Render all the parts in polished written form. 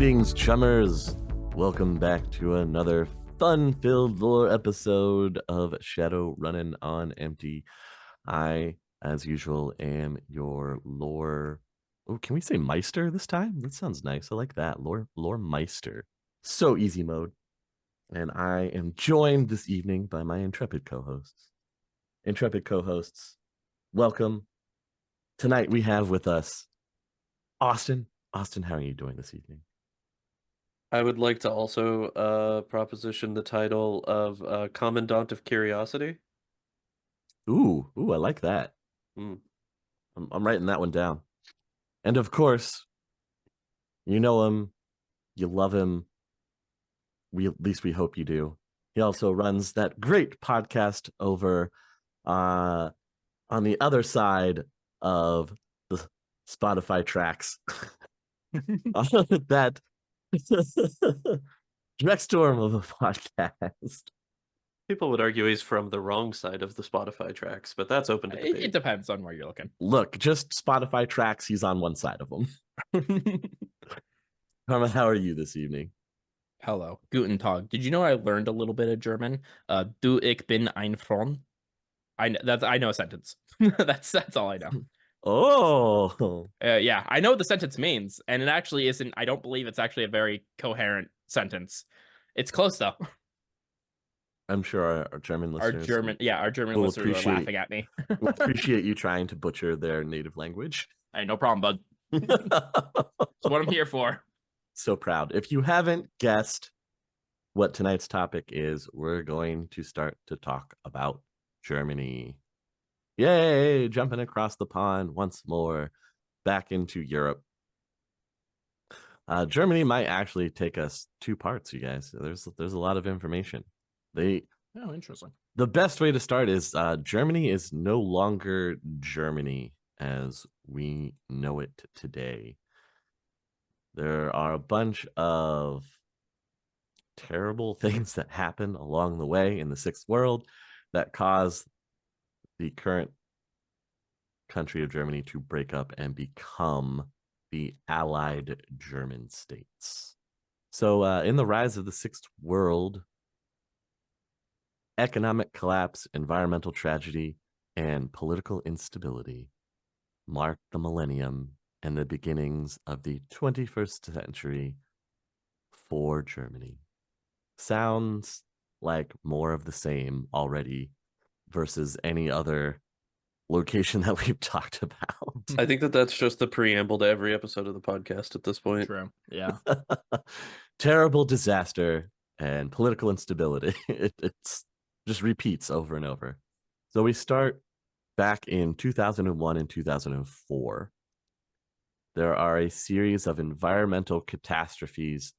Greetings, chummers. Welcome back to another fun-filled lore episode of Shadowrunnin on Empty. I, as usual, am your lore... Oh, can we say Meister this time? That sounds nice. I like that. Lore Meister. So easy mode. And I am joined this evening by my intrepid co-hosts. Intrepid co-hosts, welcome. Tonight we have with us Austin. Austin, how are you doing this evening? I would like to also proposition the title of Commandant of Curiosity. Ooh, I like that. Mm. I'm writing that one down. And of course, you know him, you love him. At least we hope you do. He also runs that great podcast over on the other side of the Spotify tracks. That direct storm of a podcast. People would argue he's from the wrong side of the Spotify tracks, but that's open to debate. It depends on where you're looking. Look, just Spotify tracks, he's on one side of them. Carmen, how are you this evening? Hello, Guten Tag. Did you know I learned a little bit of German? Du ich bin ein Freund. I know a sentence. that's all I know. Oh, Yeah, I know what the sentence means, and it actually isn't. I don't believe it's actually a very coherent sentence. It's close though. I'm sure our German listeners, our German listeners are laughing at me. will appreciate you trying to butcher their native language. Hey, no problem, bud. That's what I'm here for. So proud. If you haven't guessed what tonight's topic is, we're going to start to talk about Germany. Yay! Jumping across the pond once more back into Europe. Germany might actually take us two parts, you guys. There's a lot of information. Interesting. The best way to start is Germany is no longer Germany as we know it today. There are a bunch of terrible things that happen along the way in the Sixth World that cause the current country of Germany to break up and become the Allied German states. So in the rise of the Sixth World, economic collapse, environmental tragedy, and political instability marked the millennium and the beginnings of the 21st century for Germany. Sounds like more of the same already versus any other location that we've talked about. I think that's just the preamble to every episode of the podcast at this point. True. Yeah. Terrible disaster and political instability. It's just repeats over and over. So we start back in 2001 and 2004. There are a series of environmental catastrophes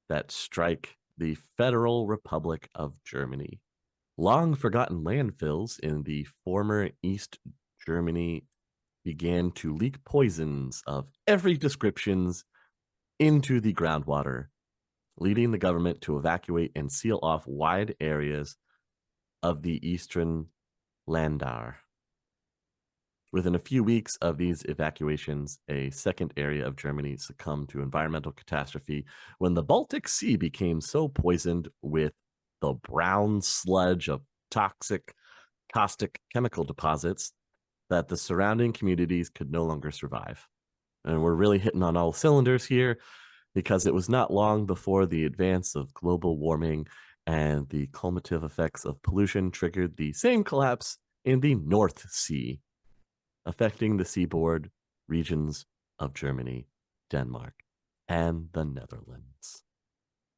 that strike the Federal Republic of Germany. Long forgotten landfills in the former East Germany began to leak poisons of every description into the groundwater, leading the government to evacuate and seal off wide areas of the eastern Länder. Within a few weeks of these evacuations, a second area of Germany succumbed to environmental catastrophe when the Baltic Sea became so poisoned with the brown sludge of toxic, caustic chemical deposits that the surrounding communities could no longer survive. And we're really hitting on all cylinders here because it was not long before the advance of global warming and the cumulative effects of pollution triggered the same collapse in the North Sea, affecting the seaboard regions of Germany, Denmark, and the Netherlands.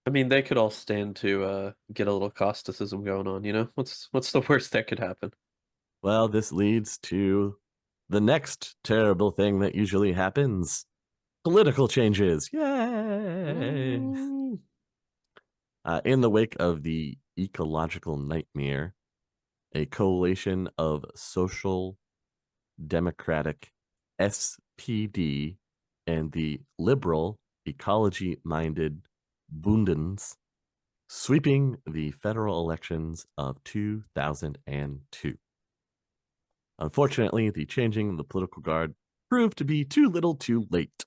I mean, they could all stand to get a little causticism going on, you know? What's the worst that could happen? Well, this leads to the next terrible thing that usually happens. Political changes. Yay! In the wake of the ecological nightmare, a coalition of social democratic SPD and the liberal ecology-minded Bundens sweeping the federal elections of 2002. Unfortunately, the changing of the political guard proved to be too little too late.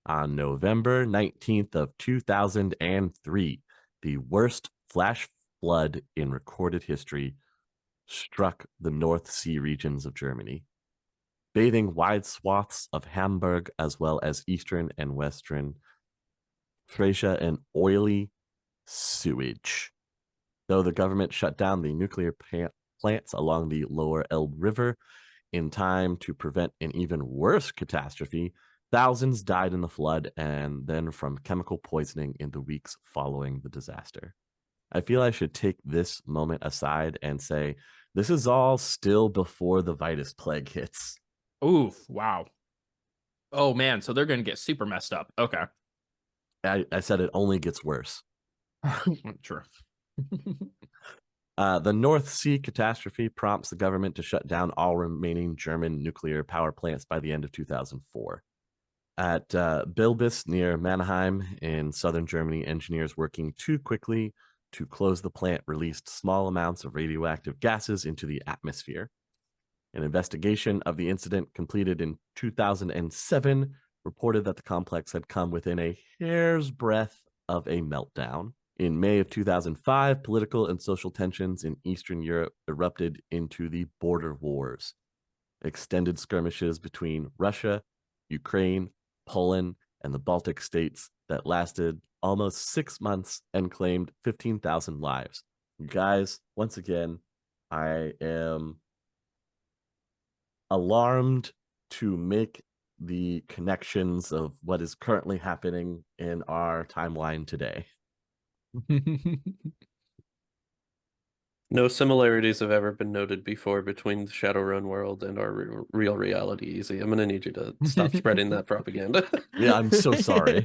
On November 19th of 2003, the worst flash flood in recorded history struck the North Sea regions of Germany, bathing wide swaths of Hamburg as well as eastern and western Frisia in oily sewage. Though the government shut down the nuclear plants along the lower Elbe River in time to prevent an even worse catastrophe, thousands died in the flood and then from chemical poisoning in the weeks following the disaster. I feel I should take this moment aside and say this is all still before the Vitus plague hits. Oof, wow. Oh man, so they're gonna get super messed up. Okay. I said it only gets worse. True. The North Sea catastrophe prompts the government to shut down all remaining German nuclear power plants by the end of 2004. At Bilbis near Mannheim in southern Germany, engineers working too quickly to close the plant released small amounts of radioactive gases into the atmosphere. An investigation of the incident completed in 2007 reported that the complex had come within a hair's breadth of a meltdown. In May of 2005, political and social tensions in Eastern Europe erupted into the border wars. Extended skirmishes between Russia, Ukraine, Poland, and the Baltic states that lasted almost 6 months and claimed 15,000 lives. Guys, once again, I am alarmed to make the connections of what is currently happening in our timeline today. No similarities have ever been noted before between the Shadowrun world and our real reality. Easy. I'm gonna need you to stop spreading that propaganda. Yeah, I'm so sorry.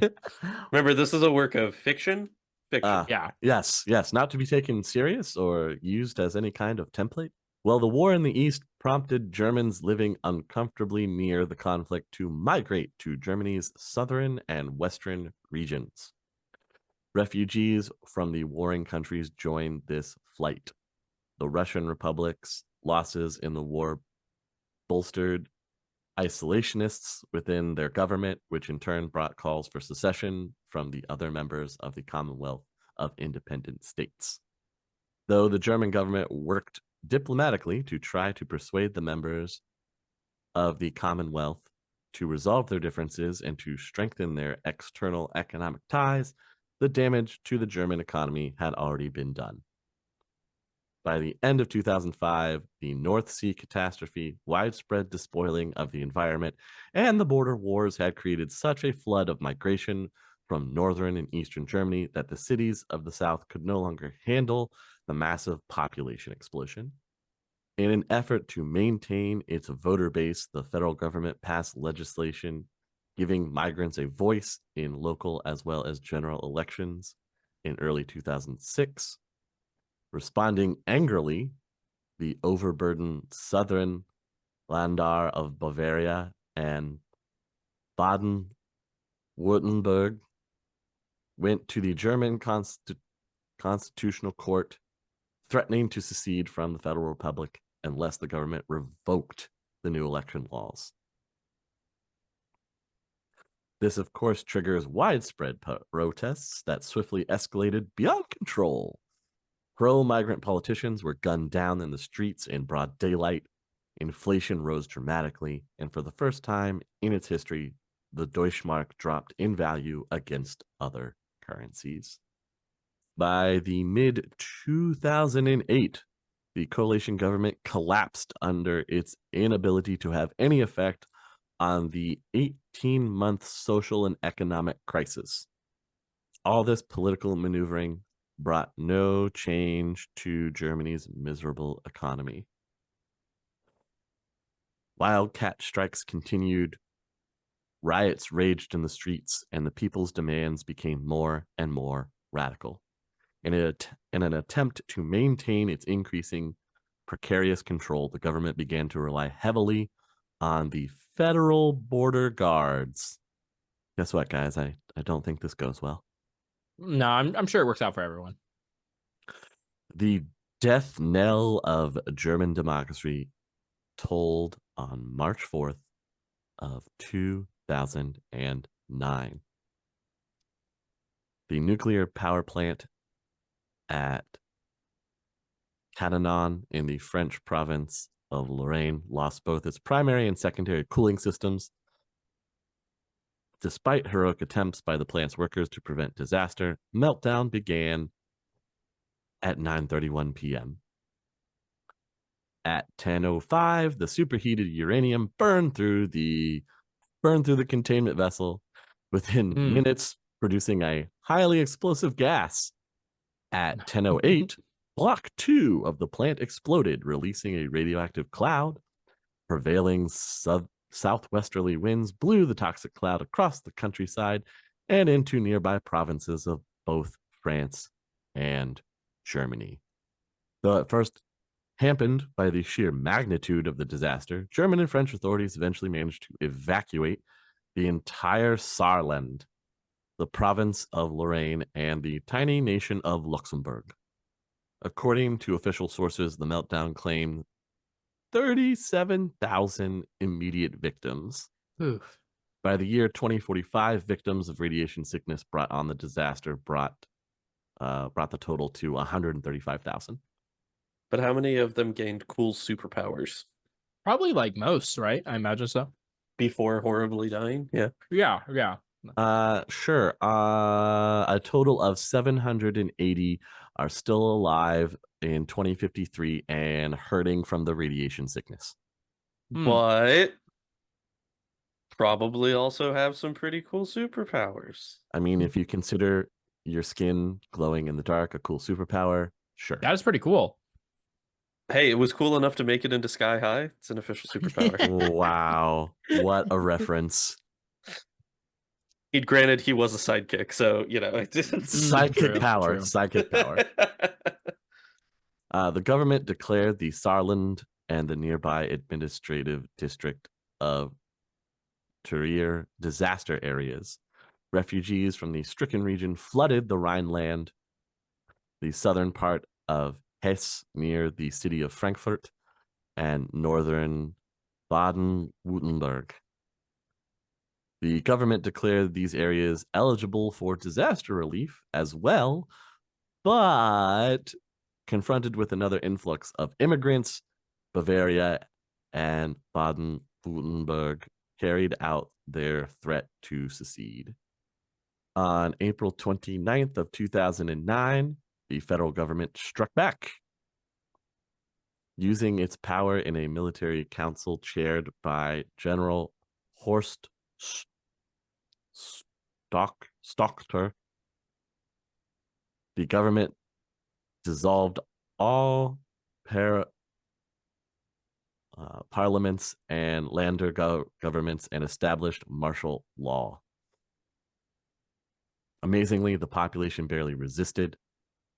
Remember, this is a work of fiction. Fiction. Yeah. Yes, not to be taken serious or used as any kind of template. Well, the war in the East prompted Germans living uncomfortably near the conflict to migrate to Germany's southern and western regions. Refugees from the warring countries joined this flight. The Russian Republic's losses in the war bolstered isolationists within their government, which in turn brought calls for secession from the other members of the Commonwealth of Independent States. Though the German government worked diplomatically to try to persuade the members of the Commonwealth to resolve their differences and to strengthen their external economic ties, the damage to the German economy had already been done. By the end of 2005, the North Sea catastrophe, widespread despoiling of the environment, and the border wars had created such a flood of migration from northern and eastern Germany that the cities of the south could no longer handle the massive population explosion. In an effort to maintain its voter base, the federal government passed legislation giving migrants a voice in local as well as general elections in early 2006. Responding angrily, the overburdened southern Landar of Bavaria and Baden-Württemberg went to the German Constitutional Court, threatening to secede from the Federal Republic unless the government revoked the new election laws. This, of course, triggers widespread protests that swiftly escalated beyond control. Pro-migrant politicians were gunned down in the streets in broad daylight. Inflation rose dramatically, and for the first time in its history, the Deutschmark dropped in value against other currencies. By the mid-2008, the coalition government collapsed under its inability to have any effect on the 18-month social and economic crisis. All this political maneuvering brought no change to Germany's miserable economy. Wildcat strikes continued, riots raged in the streets, and the people's demands became more and more radical. In an attempt to maintain its increasing precarious control, the government began to rely heavily on the federal border guards. Guess what, guys? I don't think this goes well. No, I'm sure it works out for everyone. The death knell of German democracy tolled on March 4th of 2008. 2009. The nuclear power plant at Catanon in the French province of Lorraine lost both its primary and secondary cooling systems. Despite heroic attempts by the plant's workers to prevent disaster, meltdown began at 9:31 p.m. At 10:05, the superheated uranium burned through the containment vessel, within minutes producing a highly explosive gas. At 10:08, Block 2 of the plant exploded, releasing a radioactive cloud. Prevailing southwesterly winds blew the toxic cloud across the countryside and into nearby provinces of both France and Germany. Though at first hampered by the sheer magnitude of the disaster, German and French authorities eventually managed to evacuate the entire Saarland, the province of Lorraine, and the tiny nation of Luxembourg. According to official sources, the meltdown claimed 37,000 immediate victims. Oof. By the year 2045, victims of radiation sickness brought on the disaster brought the total to 135,000. But how many of them gained cool superpowers Probably like most, right? I imagine so. before horribly dying? Yeah. Yeah, yeah. Sure. A total of 780 are still alive in 2053 and hurting from the radiation sickness. But probably also have some pretty cool superpowers. I mean, if you consider your skin glowing in the dark a cool superpower, sure. That is pretty cool. Hey, it was cool enough to make it into Sky High. It's an official superpower. Wow. What a reference. Granted, he was a sidekick, so, you know. Sidekick True, power. true. Sidekick power. The government declared the Saarland and the nearby administrative district of Trier disaster areas. Refugees from the stricken region flooded the Rhineland, the southern part of Hesse near the city of Frankfurt, and northern Baden-Württemberg. The government declared these areas eligible for disaster relief as well, but confronted with another influx of immigrants, Bavaria and Baden-Württemberg carried out their threat to secede. On April 29th of 2009, the federal government struck back, using its power in a military council chaired by General Horst Stockter. The government dissolved all parliaments and lander governments and established martial law. Amazingly, the population barely resisted.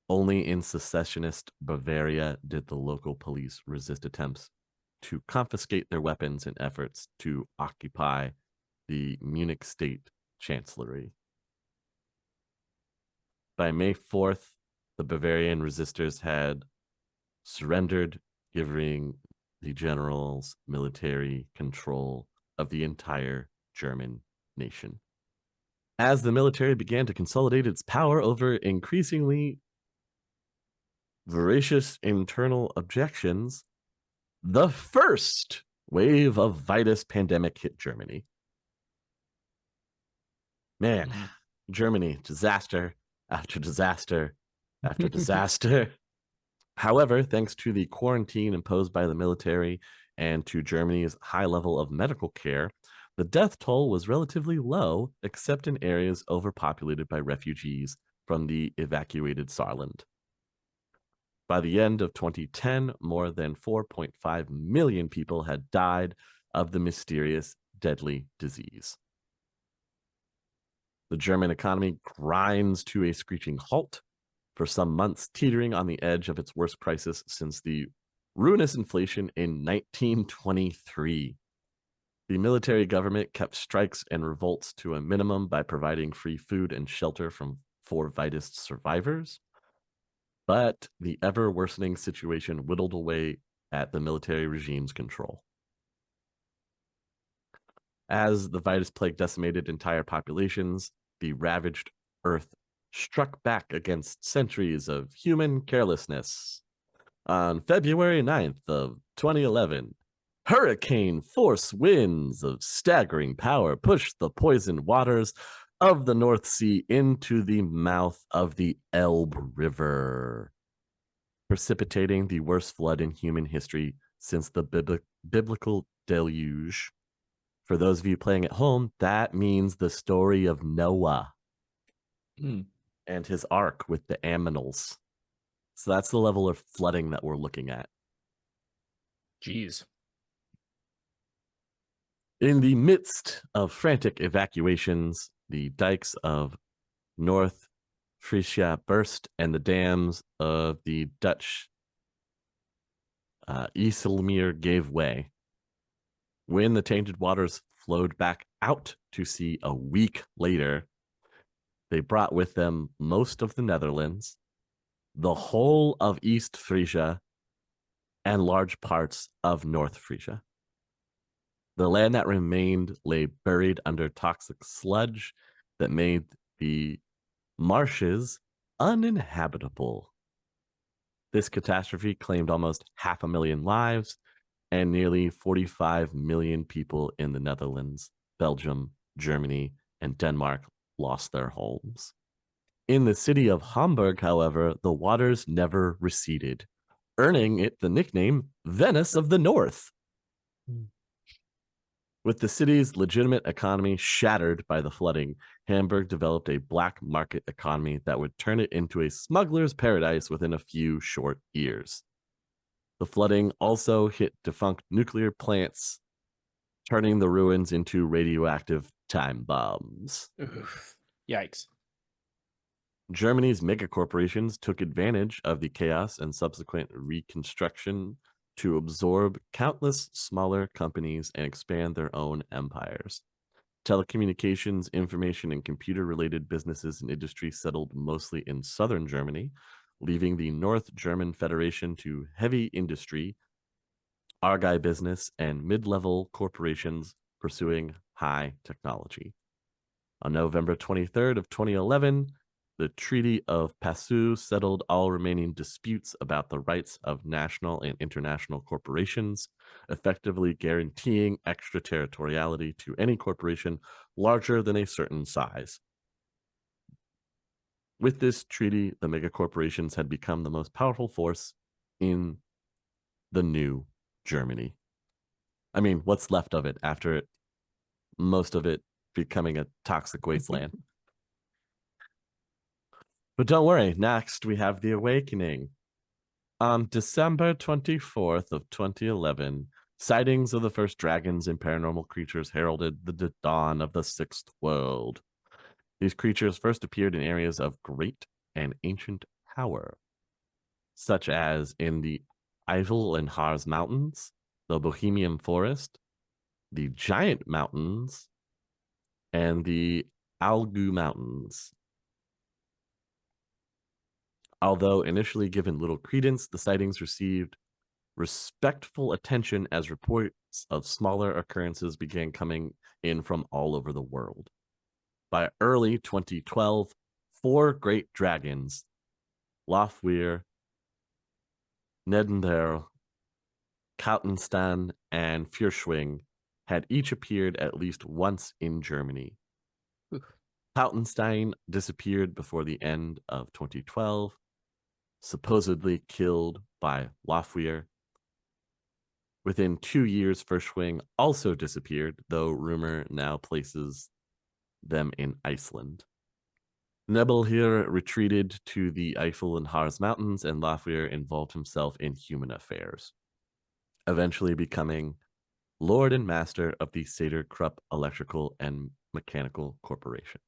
Only in secessionist Bavaria did the local police resist attempts to confiscate their weapons in efforts to occupy the Munich State Chancellery. By May 4th, the Bavarian resistors had surrendered, giving the generals military control of the entire German nation. As the military began to consolidate its power over increasingly voracious internal objections, the first wave of virus pandemic hit Germany. Man, Germany, disaster after disaster after disaster. However, thanks to the quarantine imposed by the military and to Germany's high level of medical care, the death toll was relatively low, except in areas overpopulated by refugees from the evacuated Saarland. By the end of 2010, more than 4.5 million people had died of the mysterious deadly disease. The German economy grinds to a screeching halt, for some months teetering on the edge of its worst crisis since the ruinous inflation in 1923. The military government kept strikes and revolts to a minimum by providing free food and shelter for virus survivors. But the ever-worsening situation whittled away at the military regime's control. As the virus plague decimated entire populations, the ravaged Earth struck back against centuries of human carelessness. On February 9th of 2011, hurricane force winds of staggering power pushed the poisoned waters of the North Sea into the mouth of the Elbe River, precipitating the worst flood in human history since the biblical deluge. For those of you playing at home, that means the story of Noah and his ark with the aminals. So that's the level of flooding that we're looking at. Jeez. In the midst of frantic evacuations, the dikes of North Frisia burst and the dams of the Dutch Iselmeer gave way. When the tainted waters flowed back out to sea a week later, they brought with them most of the Netherlands, the whole of East Frisia, and large parts of North Frisia. The land that remained lay buried under toxic sludge that made the marshes uninhabitable. This catastrophe claimed almost 500,000 lives, and nearly 45 million people in the Netherlands, Belgium, Germany, and Denmark lost their homes. In the city of Hamburg, however, the waters never receded, earning it the nickname Venice of the North. With the city's legitimate economy shattered by the flooding, Hamburg developed a black market economy that would turn it into a smuggler's paradise within a few short years. The flooding also hit defunct nuclear plants, turning the ruins into radioactive time bombs. Oof. Yikes. Germany's megacorporations took advantage of the chaos and subsequent reconstruction to absorb countless smaller companies and expand their own empires. Telecommunications, information, and computer-related businesses and industry settled mostly in southern Germany, leaving the North German Federation to heavy industry, Argyle business, and mid-level corporations pursuing high technology. On November 23rd of 2011, the Treaty of Passau settled all remaining disputes about the rights of national and international corporations, effectively guaranteeing extraterritoriality to any corporation larger than a certain size. With this treaty, the megacorporations had become the most powerful force in the new Germany. I mean, what's left of it after it, most of it becoming a toxic wasteland. But don't worry, next we have The Awakening. On December 24th of 2011, sightings of the first dragons and paranormal creatures heralded the dawn of the Sixth World. These creatures first appeared in areas of great and ancient power, such as in the Eifel and Harz Mountains, the Bohemian Forest, the Giant Mountains, and the Algu Mountains. Although initially given little credence, the sightings received respectful attention as reports of smaller occurrences began coming in from all over the world. By early 2012, 4 great dragons, Lofweir, Nedendale, Kautenstein, and Fürschwing, had each appeared at least once in Germany. Kautenstein disappeared before the end of 2012, supposedly killed by Lofweir. Within 2 years, Fürschwing also disappeared, though rumor now places them in Iceland. Nebelhir retreated to the Eifel and Harz Mountains, and Lofweir involved himself in human affairs, eventually becoming Lord and Master of the Sater Krupp Electrical and Mechanical Corporation.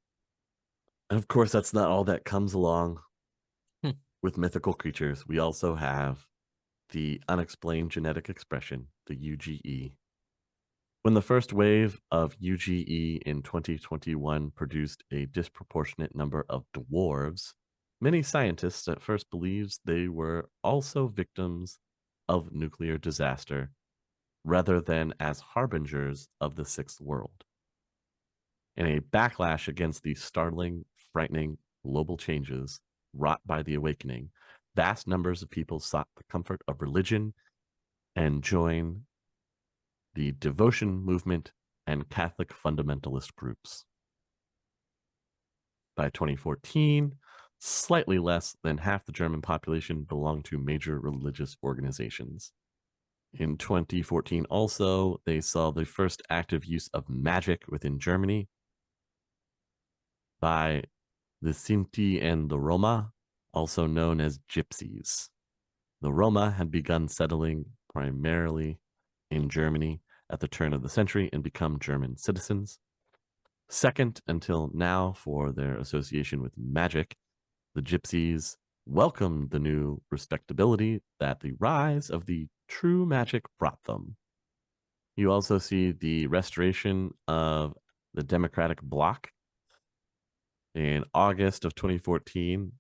And of course, that's not all that comes along with mythical creatures. We also have the unexplained genetic expression, the UGE. When the first wave of UGE in 2021 produced a disproportionate number of dwarves, many scientists at first believed they were also victims of nuclear disaster, rather than as harbingers of the Sixth World. In a backlash against the startling, frightening global changes wrought by the awakening, vast numbers of people sought the comfort of religion and joined the devotion movement and Catholic fundamentalist groups. By 2014, slightly less than half the German population belonged to major religious organizations. In 2014 also, they saw the first active use of magic within Germany by the Sinti and the Roma, also known as Gypsies. The Roma had begun settling primarily in Germany at the turn of the century and become German citizens. Second until now for their association with magic, the Gypsies welcomed the new respectability that the rise of the true magic brought them. You also see the restoration of the Democratic Bloc. In August of 2014,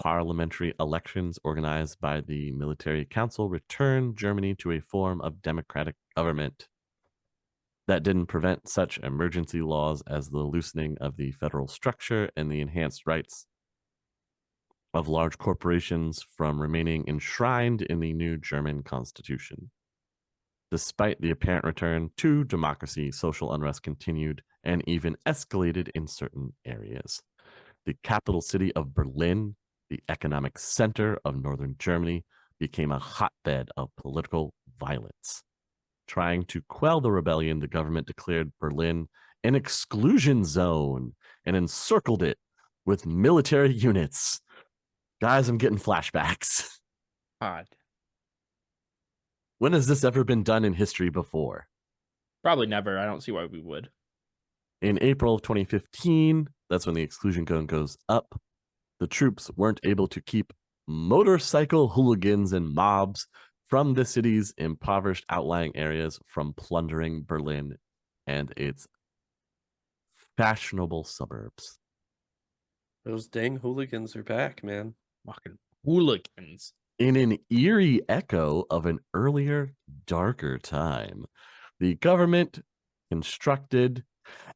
parliamentary elections organized by the Military Council returned Germany to a form of democratic government. That didn't prevent such emergency laws as the loosening of the federal structure and the enhanced rights of large corporations from remaining enshrined in the new German constitution. Despite the apparent return to democracy, social unrest continued and even escalated in certain areas. The capital city of Berlin, the economic center of northern Germany, became a hotbed of political violence. Trying to quell the rebellion, the government declared Berlin an exclusion zone and encircled it with military units. Guys, I'm getting flashbacks. God. When has this ever been done in history before? Probably never. I don't see why we would. In April of 2015, that's when the exclusion zone goes up. The troops weren't able to keep motorcycle hooligans and mobs from the city's impoverished outlying areas from plundering Berlin and its fashionable suburbs. Those dang hooligans are back, man. Fucking hooligans. In an eerie echo of an earlier, darker time, the government constructed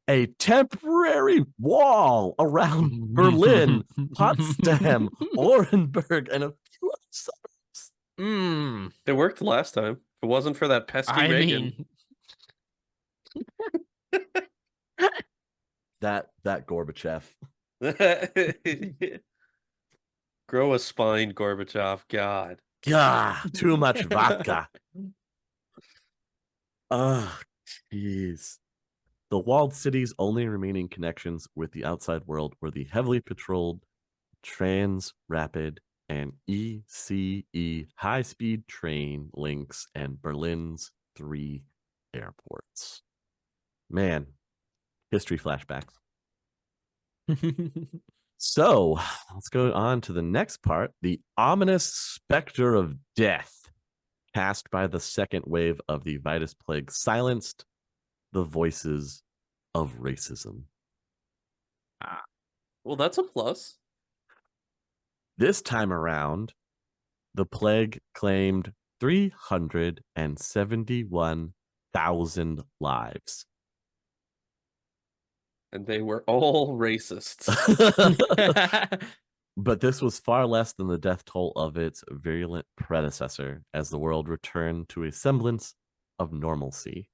a temporary wall around Berlin, Potsdam, Orenburg, and a few other suburbs. It worked last time. If it wasn't for that pesky Reagan. That Gorbachev. Grow a spine, Gorbachev. God. Too much vodka. Jeez. The walled city's only remaining connections with the outside world were the heavily patrolled Trans-Rapid and ECE high-speed train links and Berlin's 3 airports. Man, history flashbacks. So let's go on to the next part. The ominous specter of death cast by the second wave of the Vitus Plague silenced the voices of racism. Well, that's a plus. This time around, the plague claimed 371,000 lives. And they were all racists. But this was far less than the death toll of its virulent predecessor as the world returned to a semblance of normalcy.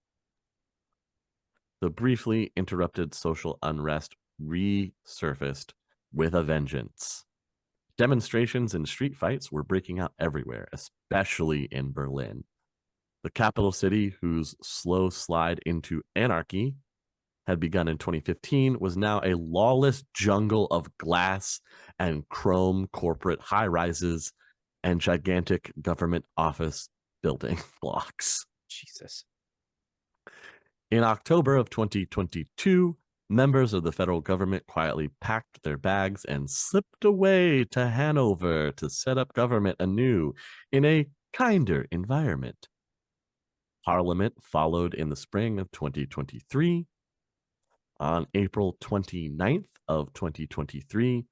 The briefly interrupted social unrest resurfaced with a vengeance. Demonstrations and street fights were breaking out everywhere, especially in Berlin. The capital city, whose slow slide into anarchy had begun in 2015, was now a lawless jungle of glass and chrome corporate high-rises and gigantic government office building blocks. Jesus. In October of 2022, members of the federal government quietly packed their bags and slipped away to Hanover to set up government anew in a kinder environment. Parliament followed in the spring of 2023. On April 29th of 2023,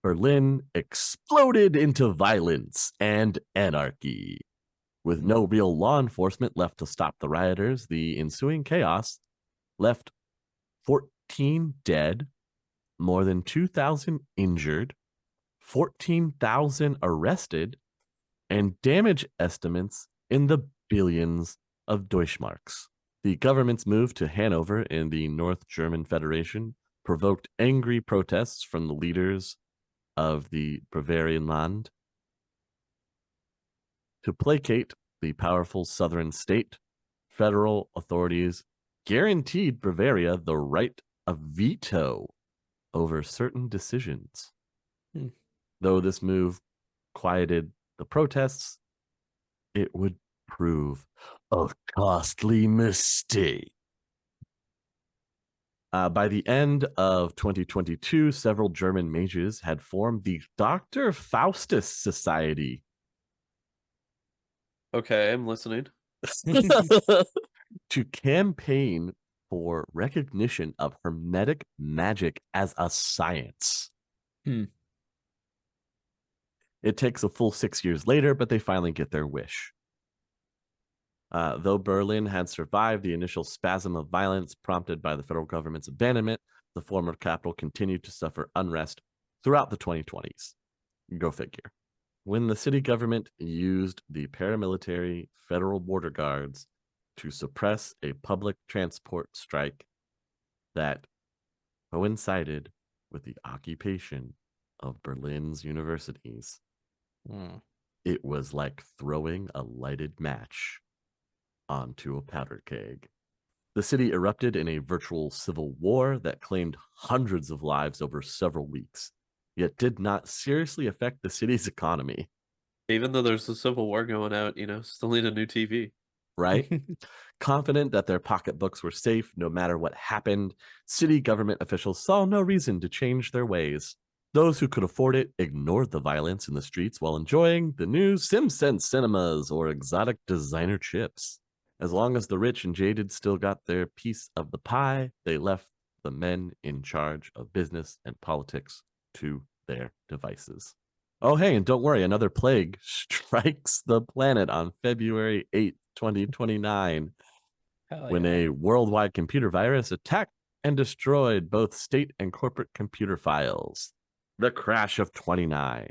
Berlin exploded into violence and anarchy. With no real law enforcement left to stop the rioters, the ensuing chaos left 18 dead, more than 2,000 injured, 14,000 arrested, and damage estimates in the billions of Deutschmarks. The government's move to Hanover in the North German Federation provoked angry protests from the leaders of the Bavarian Land. To placate the powerful southern state, federal authorities guaranteed Bavaria the right of veto over certain decisions. Though this move quieted the protests, it would prove a costly mistake. By the end of 2022, several German mages had formed the Dr. Faustus Society. Okay, I'm listening. To campaign for recognition of hermetic magic as a science. It takes a full 6 years later, but they finally get their wish. Though Berlin had survived the initial spasm of violence prompted by the federal government's abandonment, the former capital continued to suffer unrest throughout the 2020s. Go figure. When the city government used the paramilitary federal border guards to suppress a public transport strike that coincided with the occupation of Berlin's universities, it was like throwing a lighted match onto a powder keg. The city erupted in a virtual civil war that claimed hundreds of lives over several weeks, yet did not seriously affect the city's economy. Even though there's a civil war going out, still need a new TV. Right? Confident that their pocketbooks were safe no matter what happened, city government officials saw no reason to change their ways. Those who could afford it ignored the violence in the streets while enjoying the new SimSense cinemas or exotic designer chips. As long as the rich and jaded still got their piece of the pie, they left the men in charge of business and politics to their devices. Oh, hey, and don't worry, another plague strikes the planet on February 8th, 2029, when a worldwide computer virus attacked and destroyed both state and corporate computer files. The crash of 29.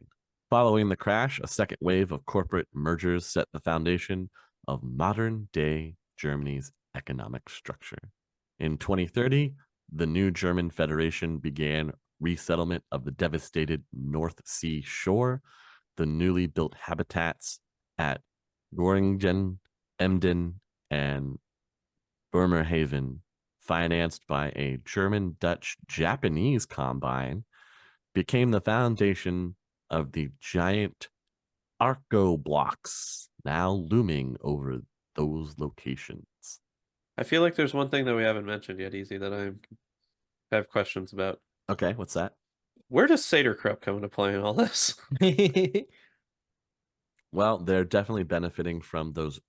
Following the crash, a second wave of corporate mergers set the foundation of modern-day Germany's economic structure. In 2030, the new German Federation began resettlement of the devastated North Sea shore, the newly built habitats at Groningen, Emden, and Bremerhaven, financed by a German-Dutch-Japanese combine, became the foundation of the giant Arco blocks now looming over those locations. I feel like there's one thing that we haven't mentioned yet, Easy, that I have questions about. Okay, what's that? Where does Saterkrupp come into play in all this? Well, they're definitely benefiting from those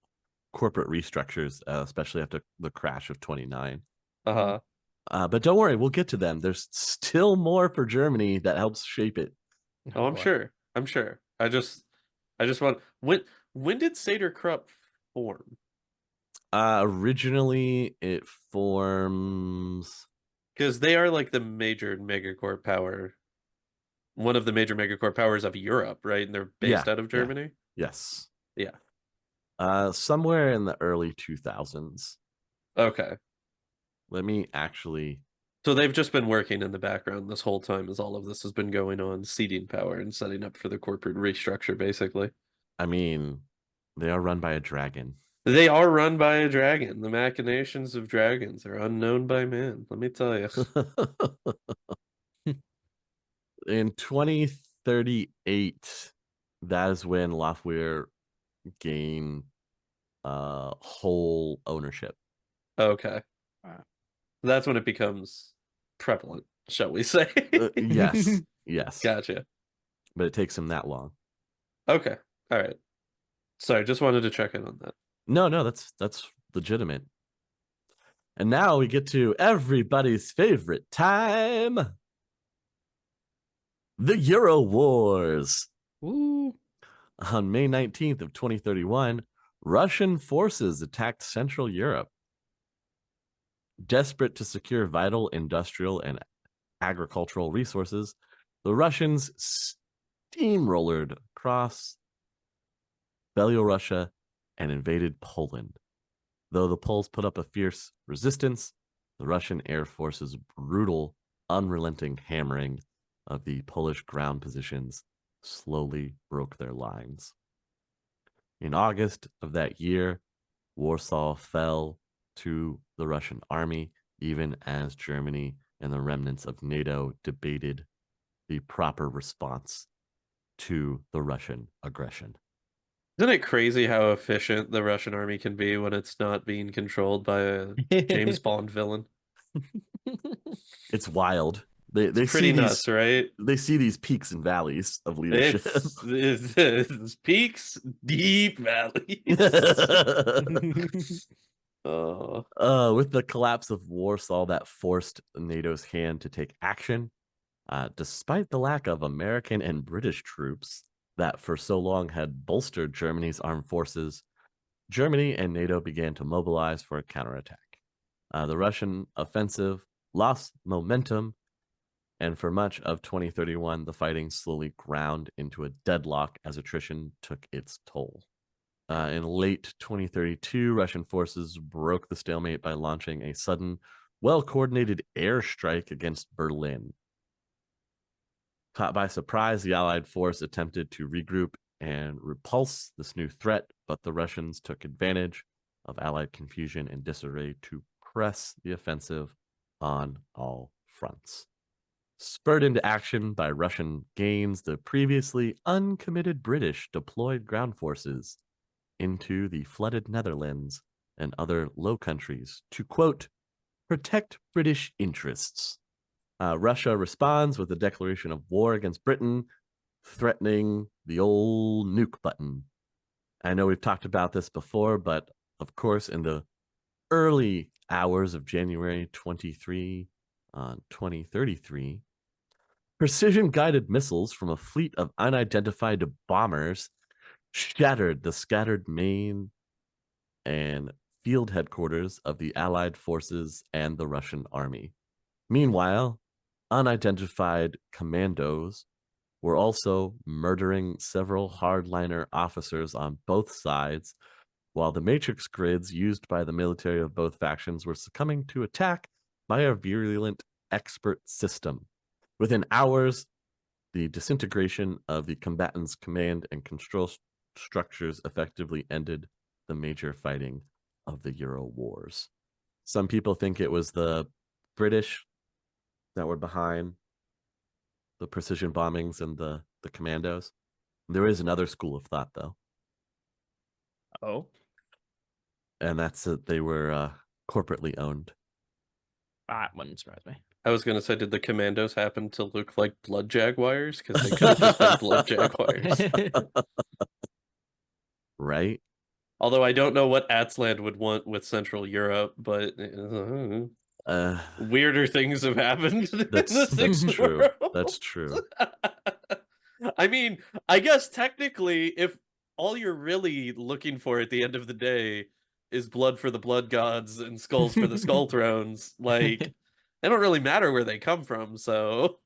corporate restructures, especially after the crash of 29. Uh-huh. But don't worry, we'll get to them. There's still more for Germany that helps shape it. Oh, I'm sure. I just want when did Saterkrupp form? Originally, it forms Because they are like the major megacorp power, one of the major megacorp powers of Europe, right? And they're based out of Germany. Yes. Yeah. Somewhere in the early 2000s. Okay. Let me actually. So they've just been working in the background this whole time as all of this has been going on, seeding power and setting up for the corporate restructure, basically. I mean, they are run by a dragon. They are run by a dragon. The machinations of dragons are unknown by man, let me tell you. In 2038, that is when Loftweir gained whole ownership. Okay. That's when it becomes prevalent, shall we say. Yes. Gotcha. But it takes him that long. Okay. All right. Sorry, just wanted to check in on that. No, that's legitimate. And now we get to everybody's favorite time. The Euro Wars. Woo. On May 19th of 2031, Russian forces attacked Central Europe. Desperate to secure vital industrial and agricultural resources, the Russians steamrollered across Belorussia and invaded Poland. Though the Poles put up a fierce resistance, the Russian Air Force's brutal, unrelenting hammering of the Polish ground positions slowly broke their lines. In August of that year, Warsaw fell to the Russian army, even as Germany and the remnants of NATO debated the proper response to the Russian aggression. Isn't it crazy how efficient the Russian army can be when it's not being controlled by a James Bond villain? It's wild. They It's see pretty these nuts, right? they see these peaks and valleys of leadership. It's peaks, deep valleys. With the collapse of Warsaw, that forced NATO's hand to take action, despite the lack of American and British troops that for so long had bolstered Germany's armed forces, Germany and NATO began to mobilize for a counterattack. The Russian offensive lost momentum, and for much of 2031, the fighting slowly ground into a deadlock as attrition took its toll. In late 2032, Russian forces broke the stalemate by launching a sudden, well-coordinated airstrike against Berlin. Caught by surprise, the Allied force attempted to regroup and repulse this new threat, but the Russians took advantage of Allied confusion and disarray to press the offensive on all fronts. Spurred into action by Russian gains, the previously uncommitted British deployed ground forces into the flooded Netherlands and other Low Countries to, quote, protect British interests. Russia responds with a declaration of war against Britain, threatening the old nuke button. I know we've talked about this before, but of course, in the early hours of January 2033, precision-guided missiles from a fleet of unidentified bombers shattered the scattered main and field headquarters of the Allied forces and the Russian army. Meanwhile, unidentified commandos were also murdering several hardliner officers on both sides, while the matrix grids used by the military of both factions were succumbing to attack by a virulent expert system. Within hours, the disintegration of the combatants' command and control structures effectively ended the major fighting of the Euro Wars. Some people think it was the British that were behind the precision bombings and the commandos. There is another school of thought, though. Oh, And that's that they were corporately owned. that wouldn't surprise me. I was gonna say, did the commandos happen to look like blood jaguars? Because they could have just been blood jaguars. Right? Although I don't know what Atzland would want with Central Europe, but weirder things have happened in the That's Sixth true. World. That's true. I mean, I guess technically, if all you're really looking for at the end of the day is blood for the blood gods and skulls for the skull thrones, like, they don't really matter where they come from, so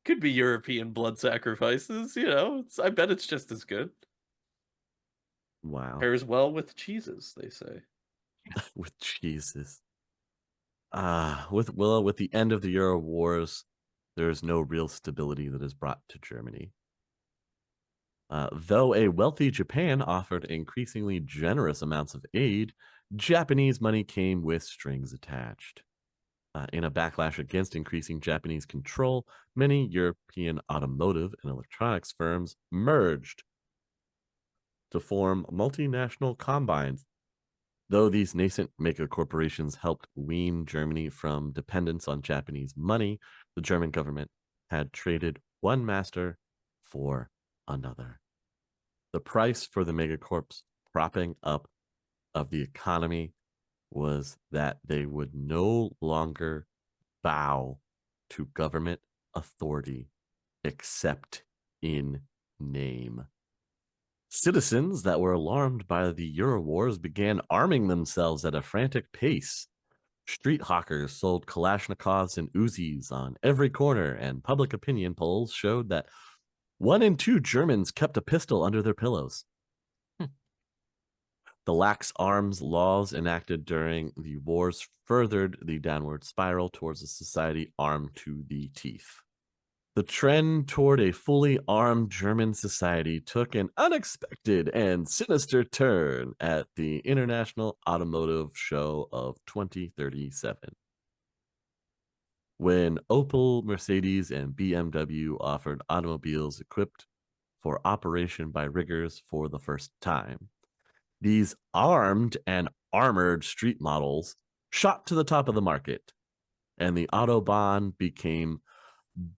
could be European blood sacrifices, you know. I bet it's just as good. Wow. Pairs well with cheeses, they say. With Jesus. With the end of the Euro Wars, there is no real stability that is brought to Germany. Though a wealthy Japan offered increasingly generous amounts of aid, Japanese money came with strings attached. In a backlash against increasing Japanese control, many European automotive and electronics firms merged to form multinational combines. Though these nascent mega corporations helped wean Germany from dependence on Japanese money, the German government had traded one master for another. The price for the megacorps propping up of the economy was that they would no longer bow to government authority except in name. Citizens that were alarmed by the Euro Wars began arming themselves at a frantic pace. Street hawkers sold Kalashnikovs and Uzis on every corner, and public opinion polls showed that 1 in 2 Germans kept a pistol under their pillows. The lax arms laws enacted during the wars furthered the downward spiral towards a society armed to the teeth. The trend toward a fully armed German society took an unexpected and sinister turn at the International Automotive Show of 2037, when Opel, Mercedes, and BMW offered automobiles equipped for operation by riggers for the first time. These armed and armored street models shot to the top of the market, and the Autobahn became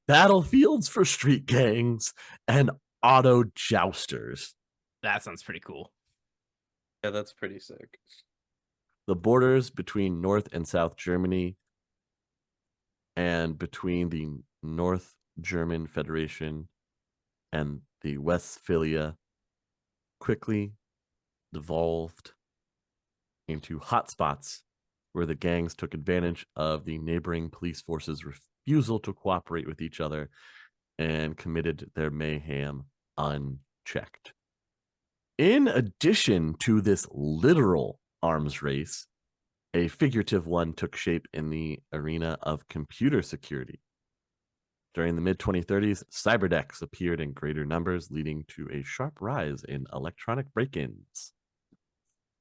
battlefields for street gangs and auto jousters. That sounds pretty cool. Yeah, that's pretty sick. The borders between North and South Germany and between the North German Federation and the Westphalia quickly devolved into hotspots where the gangs took advantage of the neighboring police forces' refusal to cooperate with each other and committed their mayhem unchecked. In addition to this literal arms race, a figurative one took shape in the arena of computer security. During the mid-2030s, cyberdecks appeared in greater numbers, leading to a sharp rise in electronic break-ins.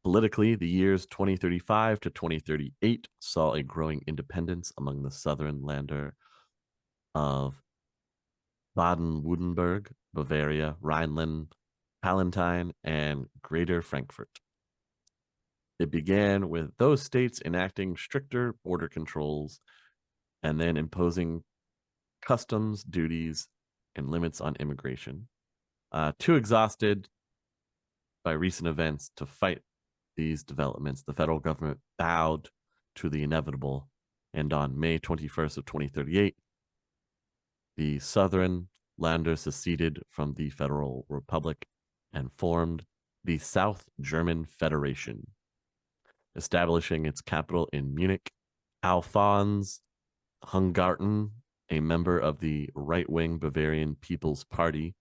Politically, the years 2035 to 2038 saw a growing independence among the southern lander of Baden-Württemberg, Bavaria, Rhineland, Palatine, and Greater Frankfurt. It began with those states enacting stricter border controls and then imposing customs duties and limits on immigration. Too exhausted by recent events to fight these developments, the federal government bowed to the inevitable, and on May 21st of 2038, the Southern Länder seceded from the Federal Republic and formed the South German Federation, establishing its capital in Munich. Alphonse Hungarten, a member of the right-wing Bavarian People's Party,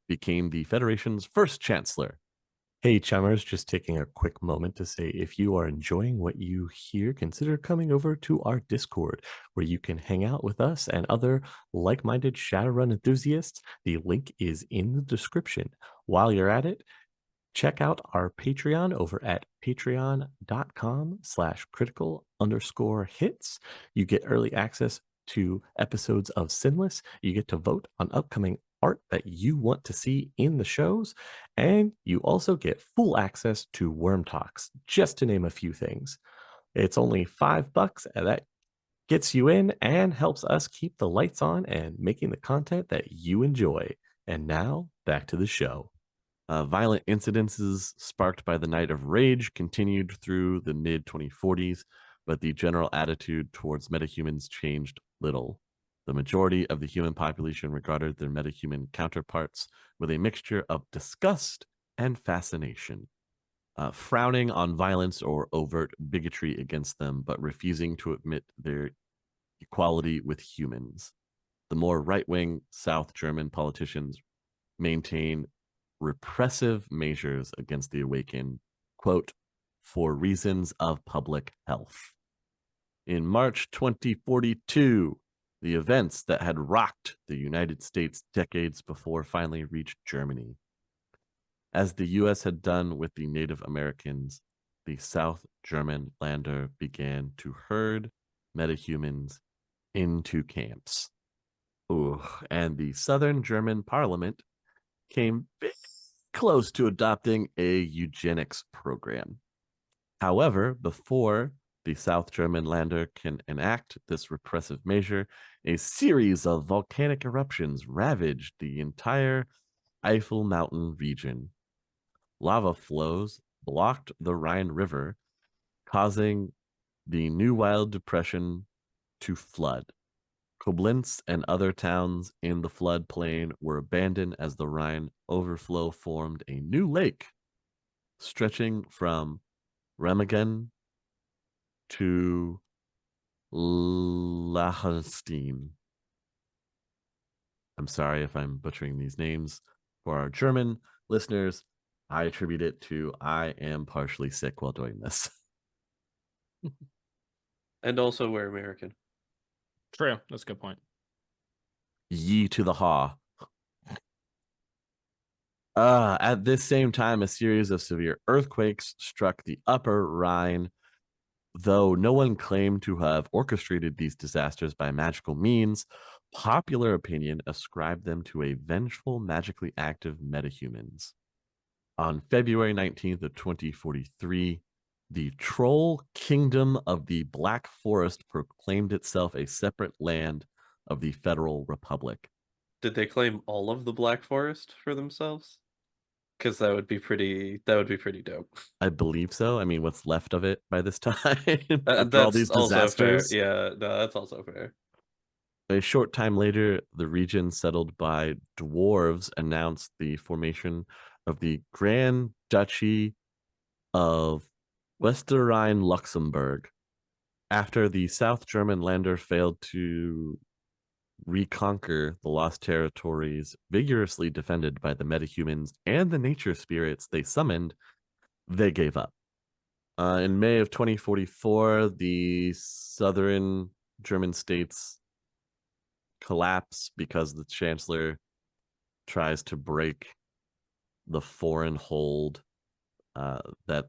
became the Federation's first chancellor. Hey, Chummers, just taking a quick moment to say if you are enjoying what you hear, consider coming over to our Discord, where you can hang out with us and other like-minded Shadowrun enthusiasts. The link is in the description. While you're at it, check out our Patreon over at patreon.com/critical_hits. You get early access to episodes of SINless. You get to vote on upcoming art that you want to see in the shows, and you also get full access to Worm Talks, just to name a few things. It's only $5, and that gets you in and helps us keep the lights on and making the content that you enjoy. And now, back to the show. Violent incidences sparked by the Night of Rage continued through the mid-2040s, but the general attitude towards metahumans changed little. The majority of the human population regarded their metahuman counterparts with a mixture of disgust and fascination, frowning on violence or overt bigotry against them, but refusing to admit their equality with humans. The more right-wing South German politicians maintain repressive measures against the awakened, quote, for reasons of public health. In March 2042, the events that had rocked the United States decades before finally reached Germany. As the U.S. had done with the Native Americans, the South German Länder began to herd metahumans into camps. And the Southern German Parliament came very close to adopting a eugenics program. However, before the South German Länder can enact this repressive measure, a series of volcanic eruptions ravaged the entire Eifel Mountain region. Lava flows blocked the Rhine River, causing the Neuwied Depression to flood. Koblenz and other towns in the floodplain were abandoned as the Rhine overflow formed a new lake stretching from Remagen to Lachenstein. I'm sorry if I'm butchering these names. For our German listeners, I attribute it to I am partially sick while doing this. And also we're American. True. That's a good point. Ye to the haw. At this same time, a series of severe earthquakes struck the upper Rhine. Though no one claimed to have orchestrated these disasters by magical means, popular opinion ascribed them to a vengeful, magically active metahumans. On February 19th of 2043, the Troll Kingdom of the Black Forest proclaimed itself a separate land of the Federal Republic. Did they claim all of the Black Forest for themselves? Because that would be pretty dope. I believe so. I mean, what's left of it by this time after all That's these also fair. disasters? Yeah, no, that's also fair. A short time later, the region settled by dwarves announced the formation of the Grand Duchy of Westerrhein-Luxembourg. After the South German lander failed to reconquer the lost territories vigorously defended by the metahumans and the nature spirits they summoned, they gave up. In May of 2044, the southern German states collapse because the chancellor tries to break the foreign hold that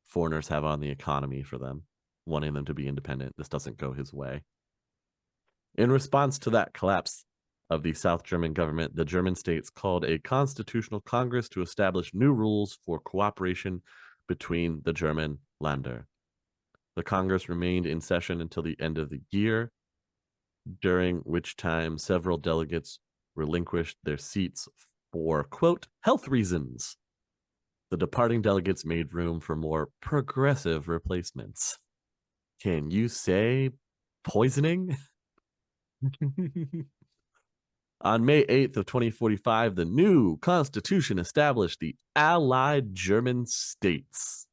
foreigners have on the economy for them, wanting them to be independent. This doesn't go his way. In response to that collapse of the South German government, the German states called a constitutional congress to establish new rules for cooperation between the German Länder. The congress remained in session until the end of the year, during which time several delegates relinquished their seats for, quote, health reasons. The departing delegates made room for more progressive replacements. Can you say poisoning? On May 8th of 2045, the new constitution established the Allied German States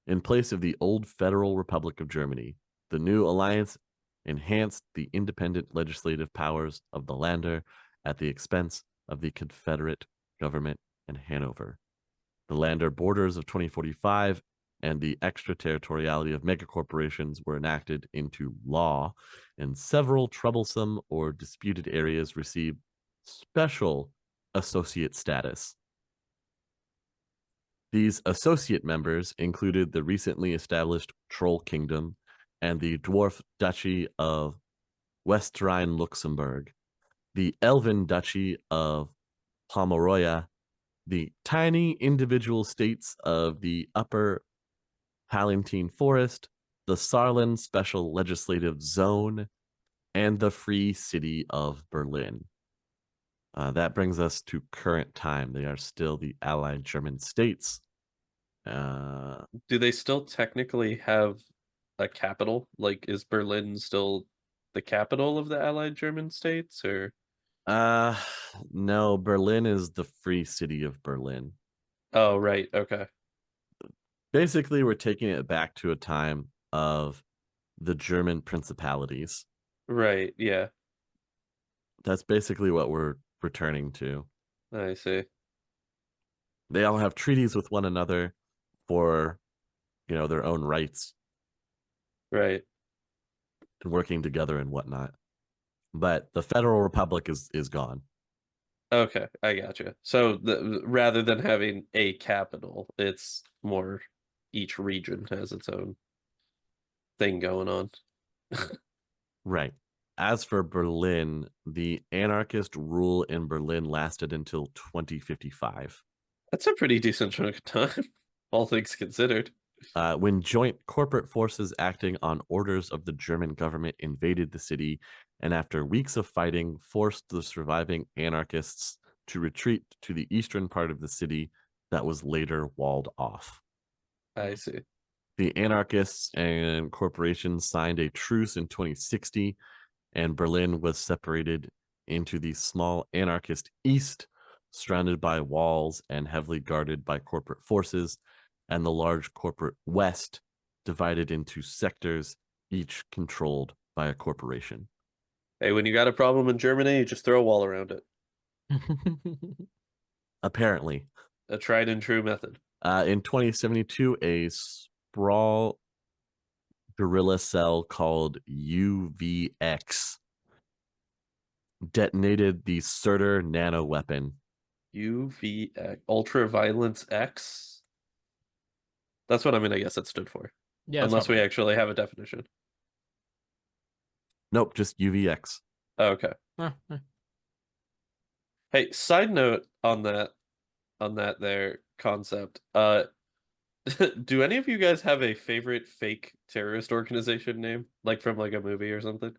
in place of the old Federal Republic of Germany. The new alliance enhanced the independent legislative powers of the Länder at the expense of the Confederate government in Hanover. The Länder borders of 2045 and the extraterritoriality of megacorporations were enacted into law, and several troublesome or disputed areas received special associate status. These associate members included the recently established Troll Kingdom and the Dwarf Duchy of Westrhein-Luxembourg, the Elven Duchy of Pomeroya, the tiny individual states of the Upper Palatine Forest, the Saarland Special Legislative Zone, and the Free City of Berlin. That brings us to current time. They are still the Allied German states. Do they still technically have a capital? Like, is Berlin still the capital of the Allied German states, or? No, Berlin is the Free City of Berlin. Oh, right. Okay. Basically, we're taking it back to a time of the German principalities. Right. Yeah. That's basically what we're returning to. I see. They all have treaties with one another for, their own rights Right. and working together and whatnot. But the Federal Republic is gone. Okay, I gotcha. So rather than having a capital, it's more each region has its own thing going on. Right. As for Berlin, the anarchist rule in Berlin lasted until 2055. That's a pretty decent chunk of time, all things considered. When joint corporate forces acting on orders of the German government invaded the city, and after weeks of fighting, forced the surviving anarchists to retreat to the eastern part of the city that was later walled off. I see. The anarchists and corporations signed a truce in 2060, and Berlin was separated into the small anarchist east, surrounded by walls and heavily guarded by corporate forces, and the large corporate west, divided into sectors, each controlled by a corporation. Hey, when you got a problem in Germany, you just throw a wall around it. Apparently, A tried and true method. in 2072, a sprawl guerrilla cell called UVX detonated the Surtur nano weapon. UVX, Ultraviolence X. That's what I'm gonna guess it stood for. Yeah, Unless we actually have a definition. Nope, just UVX. Oh, okay. Hey, side note on that there concept. Do any of you guys have a favorite fake terrorist organization name? Like from like a movie or something?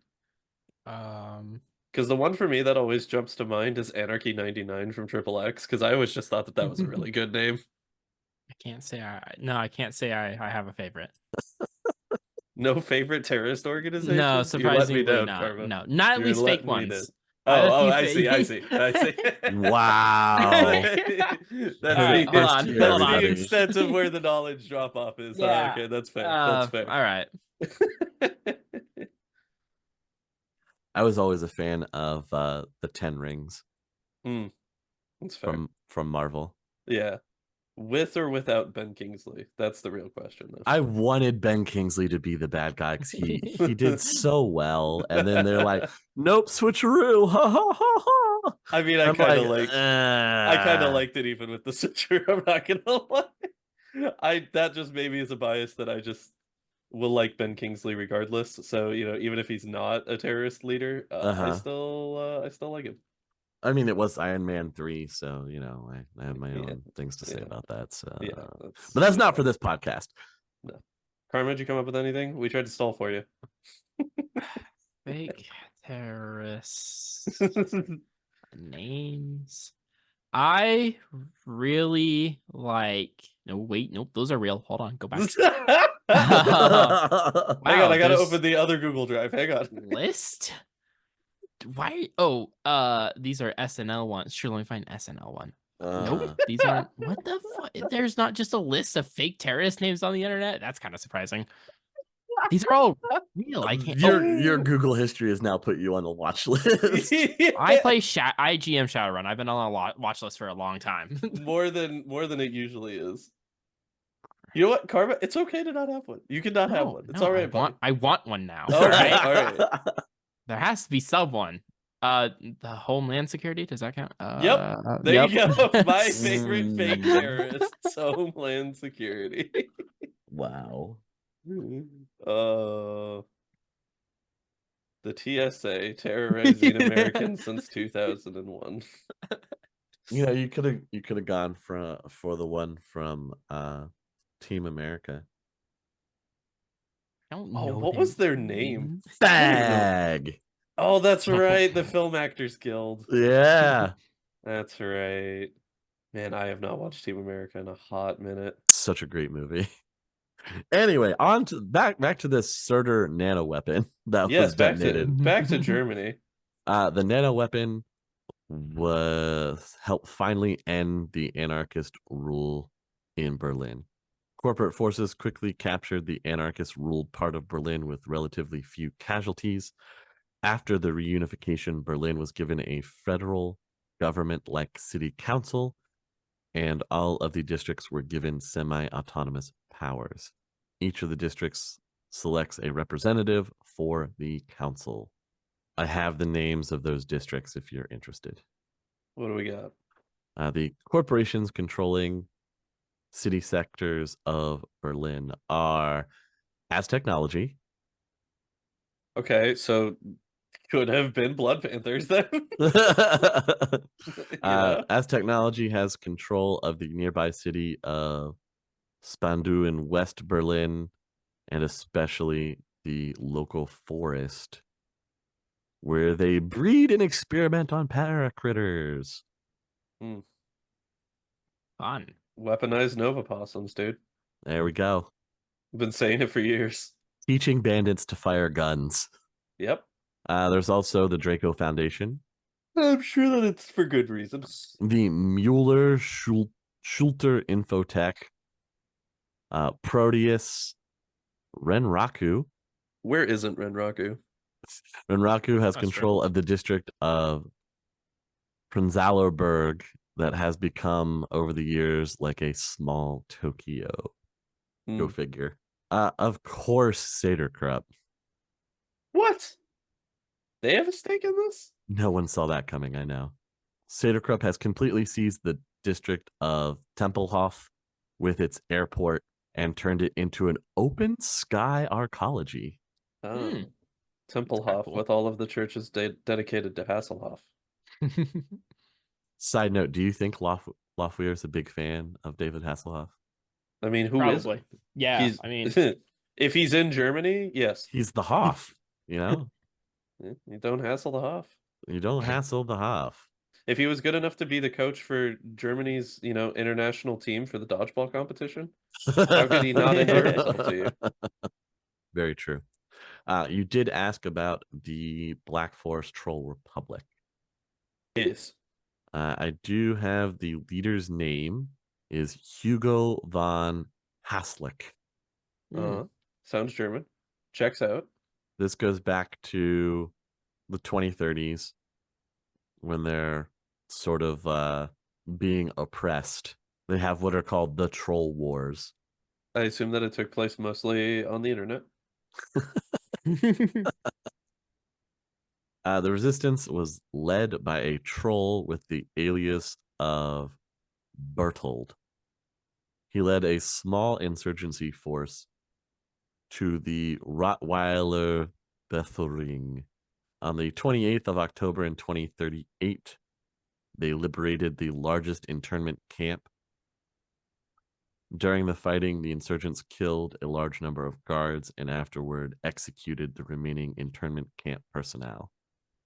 Because the one for me that always jumps to mind is Anarchy 99 from Triple X, because I always just thought that was a really good name. I can't say I can't say I have a favorite. No favorite terrorist organization? No, surprisingly you let me down, not. Karma. No, not at You're least fake letting me ones. down. Oh, I see. see. Wow. That's Alright, hold on, that's hold the on. extent of where the knowledge drop off is. Yeah. Okay, that's fair. That's fair. All right. I was always a fan of the 10 Rings That's fair. from Marvel. Yeah. With or without Ben Kingsley? That's the real question, though. I wanted Ben Kingsley to be the bad guy because he did so well, and then they're like, "Nope, switcheroo!" Ha ha ha ha. I mean, I I'm kind of like, I kind of "Ah." liked it even with the switcher. I'm not gonna lie. That just maybe is a bias that I just will like Ben Kingsley regardless. So even if he's not a terrorist leader, I still like him. I mean, it was Iron Man 3, so I have my Yeah, own things to say yeah. about that. So, Yeah, but that's not for this podcast. No. Karma, did you come up with anything? We tried to stall for you. Fake terrorists names. I really like. No, wait, nope. Those are real. Hold on, go back. Hang on, I gotta there's open the other Google Drive. Hang on. list. Why? Oh, these are SNL ones. Sure, let me find an SNL one. Nope, these aren't. What the fuck? There's not just a list of fake terrorist names on the internet. That's kind of surprising. These are all real. I can't. Your Google history has now put you on the watch list. I play IGM Shadowrun. I've been on a watch list for a long time. more than it usually is. You know what, Karma? It's okay to not have one. You can not have one. It's all right. I want one now. All right, all right. There has to be someone. The Homeland Security, does that count? Yep. There you go. My favorite fake terrorists, Homeland Security. Wow. The TSA terrorizing Americans since 2001. You could have gone for the one from Team America. I don't know. What was their name? Stag. Oh, that's right. The Film Actors Guild. Yeah. That's right. Man, I have not watched Team America in a hot minute. Such a great movie. Anyway, on to back to this Surtur nano weapon that was detonated. Back to Germany. The nano weapon helped finally end the anarchist rule in Berlin. Corporate forces quickly captured the anarchist-ruled part of Berlin with relatively few casualties. After the reunification, Berlin was given a federal government-like city council, and all of the districts were given semi-autonomous powers. Each of the districts selects a representative for the council. I have the names of those districts if you're interested. What do we got? The corporations controlling city sectors of Berlin are As Technology. Okay, so could have been Blood Panthers then. As Technology has control of the nearby city of Spandau in West Berlin, and especially the local forest where they breed and experiment on paracritters. Fun. Weaponized Nova Possums, dude. There we go. I've been saying it for years. Teaching bandits to fire guns. Yep. There's also the Draco Foundation, I'm sure that it's for good reasons. the Mueller Schulter Infotech, Proteus, Renraku. Where isn't Renraku? Renraku has That's control of the district of Prenzlauerberg that has become over the years like a small Tokyo. Go Hmm. figure. Of course, Saderkrupp. What? They have a stake in this? No one saw that coming, I know. Saderkrupp has completely seized the district of Tempelhof with its airport and turned it into an open sky arcology. Oh. Hmm. Tempelhof cool. with all of the churches dedicated to Hasselhoff. Side note, do you think Lofweir is a big fan of David Hasselhoff? I mean, who Probably. isn't? Yeah. He's, I mean, if he's in Germany, yes. He's the Hoff, you know? You don't hassle the Hoff. You don't hassle the Hoff. If he was good enough to be the coach for Germany's, international team for the dodgeball competition, how could he not endear himself to you? Very true. You did ask about the Black Forest Troll Republic. Yes. I do have the leader's name is Hugo von Haslick. Sounds German. Checks out. This goes back to the 2030s when they're sort of being oppressed. They have what are called the Troll Wars. I assume that it took place mostly on the internet. The resistance was led by a troll with the alias of Berthold. He led a small insurgency force to the Rottweiler Bethering. On the 28th of October in 2038, they liberated the largest internment camp. During the fighting, the insurgents killed a large number of guards and afterward executed the remaining internment camp personnel.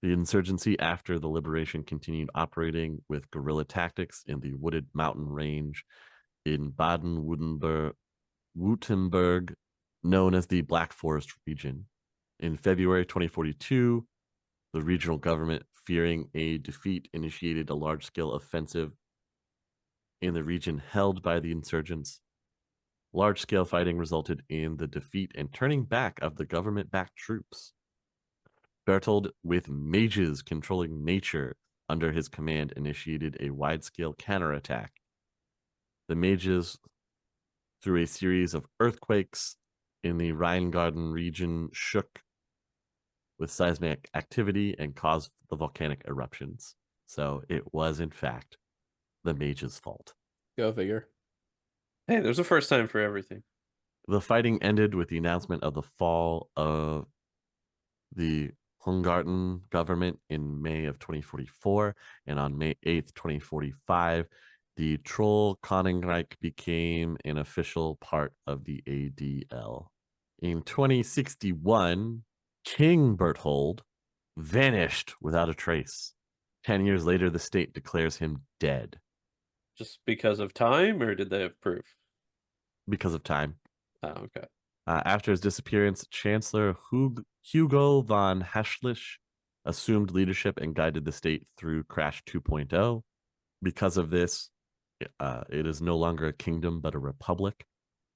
The insurgency after the liberation continued operating with guerrilla tactics in the wooded mountain range in Baden-Württemberg, known as the Black Forest region. In February 2042, the regional government, fearing a defeat, initiated a large-scale offensive in the region held by the insurgents. Large-scale fighting resulted in the defeat and turning back of the government-backed troops. Berthold, with mages controlling nature under his command, initiated a wide-scale counterattack. The mages, through a series of earthquakes in the Rheingarten region, shook with seismic activity and caused the volcanic eruptions. So it was, in fact, the mage's fault. Go figure. Hey, there's a first time for everything. The fighting ended with the announcement of the fall of the Hungarten government in May of 2044, and on May 8th, 2045, the Troll Königreich became an official part of the ADL. In 2061, King Berthold vanished without a trace. 10 years later, the state declares him dead. Just because of time, or did they have proof? Because of time. Oh, okay. After his disappearance, Chancellor Hugo von Haschlich assumed leadership and guided the state through Crash 2.0. Because of this, it is no longer a kingdom but a republic.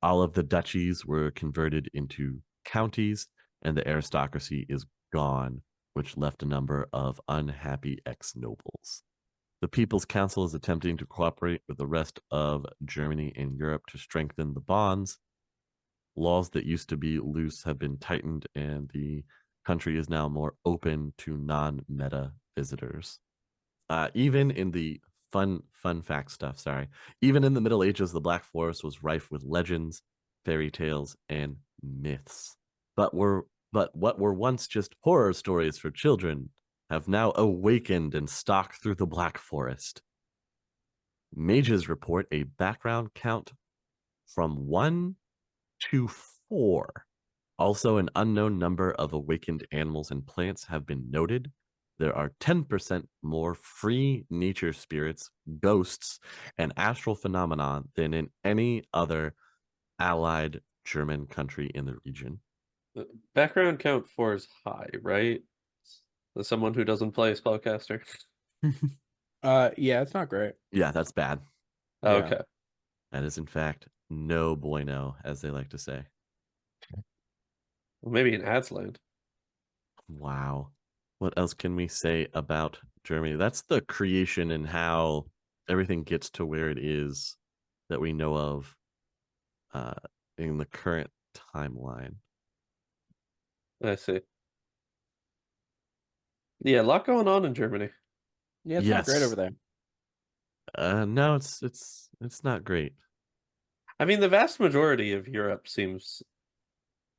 All of the duchies were converted into counties, and the aristocracy is gone, which left a number of unhappy ex-nobles. The People's Council is attempting to cooperate with the rest of Germany and Europe to strengthen the bonds. Laws that used to be loose have been tightened, and the country is now more open to non-meta visitors. Even in the fun fact stuff, even in the Middle Ages, the Black Forest was rife with legends, fairy tales, and myths. But what were once just horror stories for children have now awakened and stalked through the Black Forest. Mages report a background count from 1 to 4. Also, an unknown number of awakened animals and plants have been noted. There are 10% more free nature spirits, ghosts, and astral phenomena than in any other allied German country in the region. The background count 4 is high, right? As someone who doesn't play spellcaster. Yeah, it's not great. Yeah, that's bad. Yeah. Okay. That is, in fact, no bueno, as they like to say. Well, maybe in Adsland. Wow. What else can we say about Germany? That's the creation and how everything gets to where it is that we know of in the current timeline. I see. Yeah, a lot going on in Germany. Yeah, it's not great over there. No, it's not great. I mean, the vast majority of Europe seems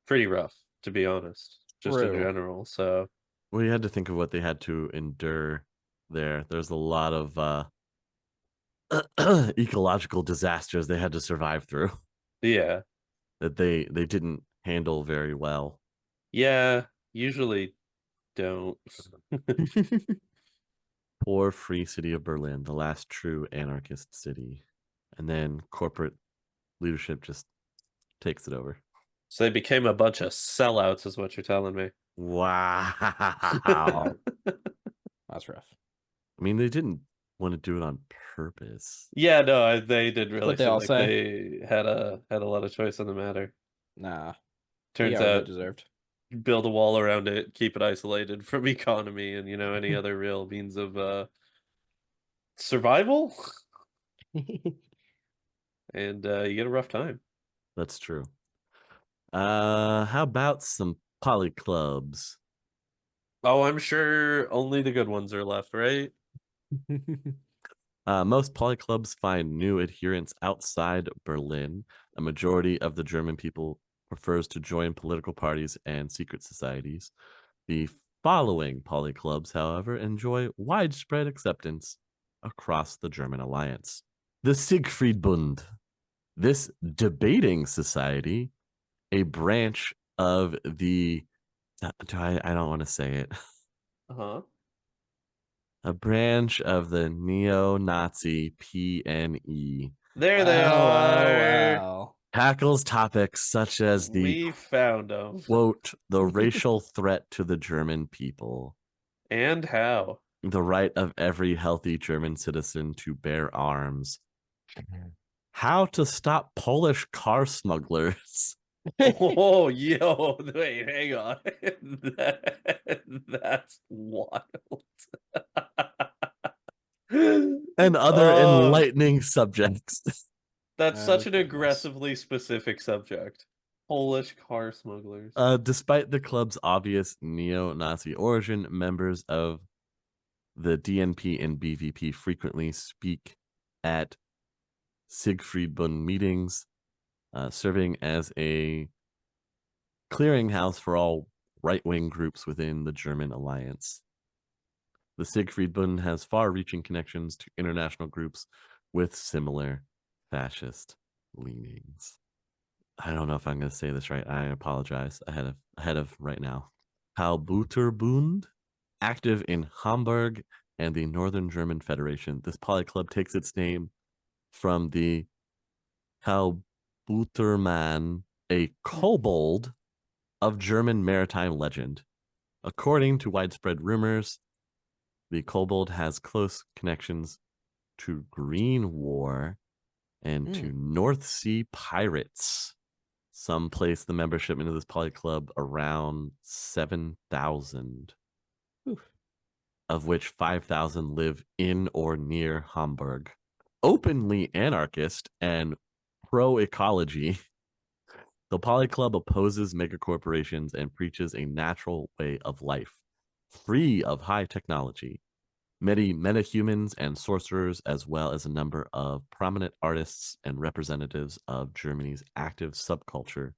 pretty rough, to be honest, just in True. general. So Well, you had to think of what they had to endure there. There's a lot of ecological disasters they had to survive through yeah, that they didn't handle very well. yeah, usually don't. Poor free city of Berlin, the last true anarchist city. And then corporate leadership just takes it over. So they became a bunch of sellouts, is what you're telling me. Wow. That's rough. I mean, they didn't want to do it on purpose. Yeah, no, they did really What they seem all like say. they had a lot of choice in the matter. Nah. Turns They got what they out, deserved. build a wall around it, keep it isolated from economy and any other real means of survival, and you get a rough time. That's true. How about some poly clubs? Oh, I'm sure only the good ones are left, right? Most poly clubs find new adherents outside Berlin. A majority of the German people prefers to join political parties and secret societies. The following poly clubs, however, enjoy widespread acceptance across the German alliance. The Siegfriedbund. This debating society, a branch of the I don't want to say it. Uh-huh. A branch of the neo-Nazi PNE There they are. Wow. tackles topics such as the We found them. quote, the racial threat to the German people, And how? the right of every healthy German citizen to bear arms, how to stop Polish car smugglers, Oh, yo, wait, hang on. That's wild. and other Oh, enlightening subjects. that's Oh, such an goodness. aggressively specific subject. Polish car smugglers. Despite the club's obvious neo-Nazi origin, members of the DNP and BVP frequently speak at Siegfriedbund meetings, serving as a clearinghouse for all right-wing groups within the German alliance. The Siegfriedbund has far-reaching connections to international groups with similar fascist leanings. I don't know if I'm going to say this right. I apologize ahead of right now. Halbuterbund, active in Hamburg and the Northern German Federation. This poly club takes its name from the Halbutermann, a kobold of German maritime legend. According to widespread rumors, the kobold has close connections to Green War and to North Sea pirates. Some place the membership into this poly club around 7,000, of which 5,000 live in or near Hamburg. Openly anarchist and pro-ecology, the poly club opposes megacorporations and preaches a natural way of life, free of high technology. Many metahumans and sorcerers, as well as a number of prominent artists and representatives of Germany's active subculture,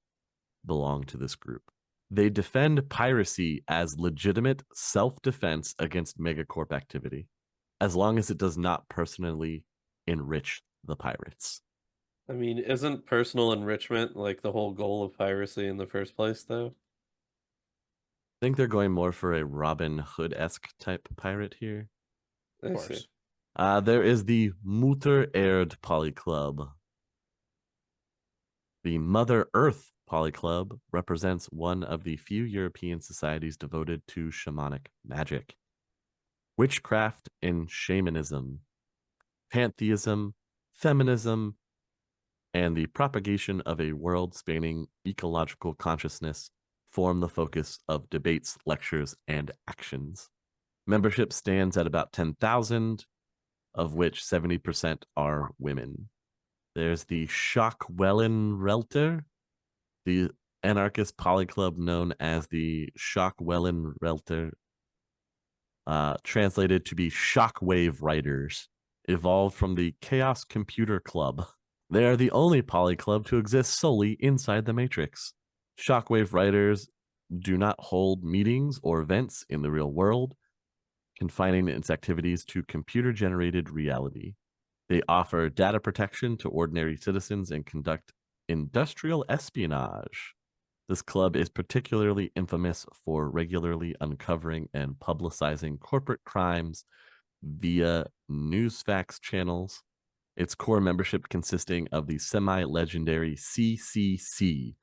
belong to this group. They defend piracy as legitimate self-defense against megacorp activity, as long as it does not personally enrich the pirates. I mean, isn't personal enrichment like the whole goal of piracy in the first place, though? I think they're going more for a Robin Hood-esque type pirate here. I Of see. course. There is the Mutter Erd Poly Club, the Mother Earth Poly Club represents one of the few European societies devoted to shamanic magic, witchcraft and shamanism, pantheism, feminism, and the propagation of a world-spanning ecological consciousness form the focus of debates, lectures, and actions. Membership stands at about 10,000, of which 70% are women. There's the Schockwellenrelter, the anarchist polyclub known as the Schockwellenrelter, translated to be Shockwave Writers, evolved from the Chaos Computer Club. They are the only polyclub to exist solely inside the Matrix. Shockwave Writers do not hold meetings or events in the real world, confining its activities to computer-generated reality. They offer data protection to ordinary citizens and conduct industrial espionage. This club is particularly infamous for regularly uncovering and publicizing corporate crimes via Newsfax channels. Its core membership consisting of the semi-legendary CCC,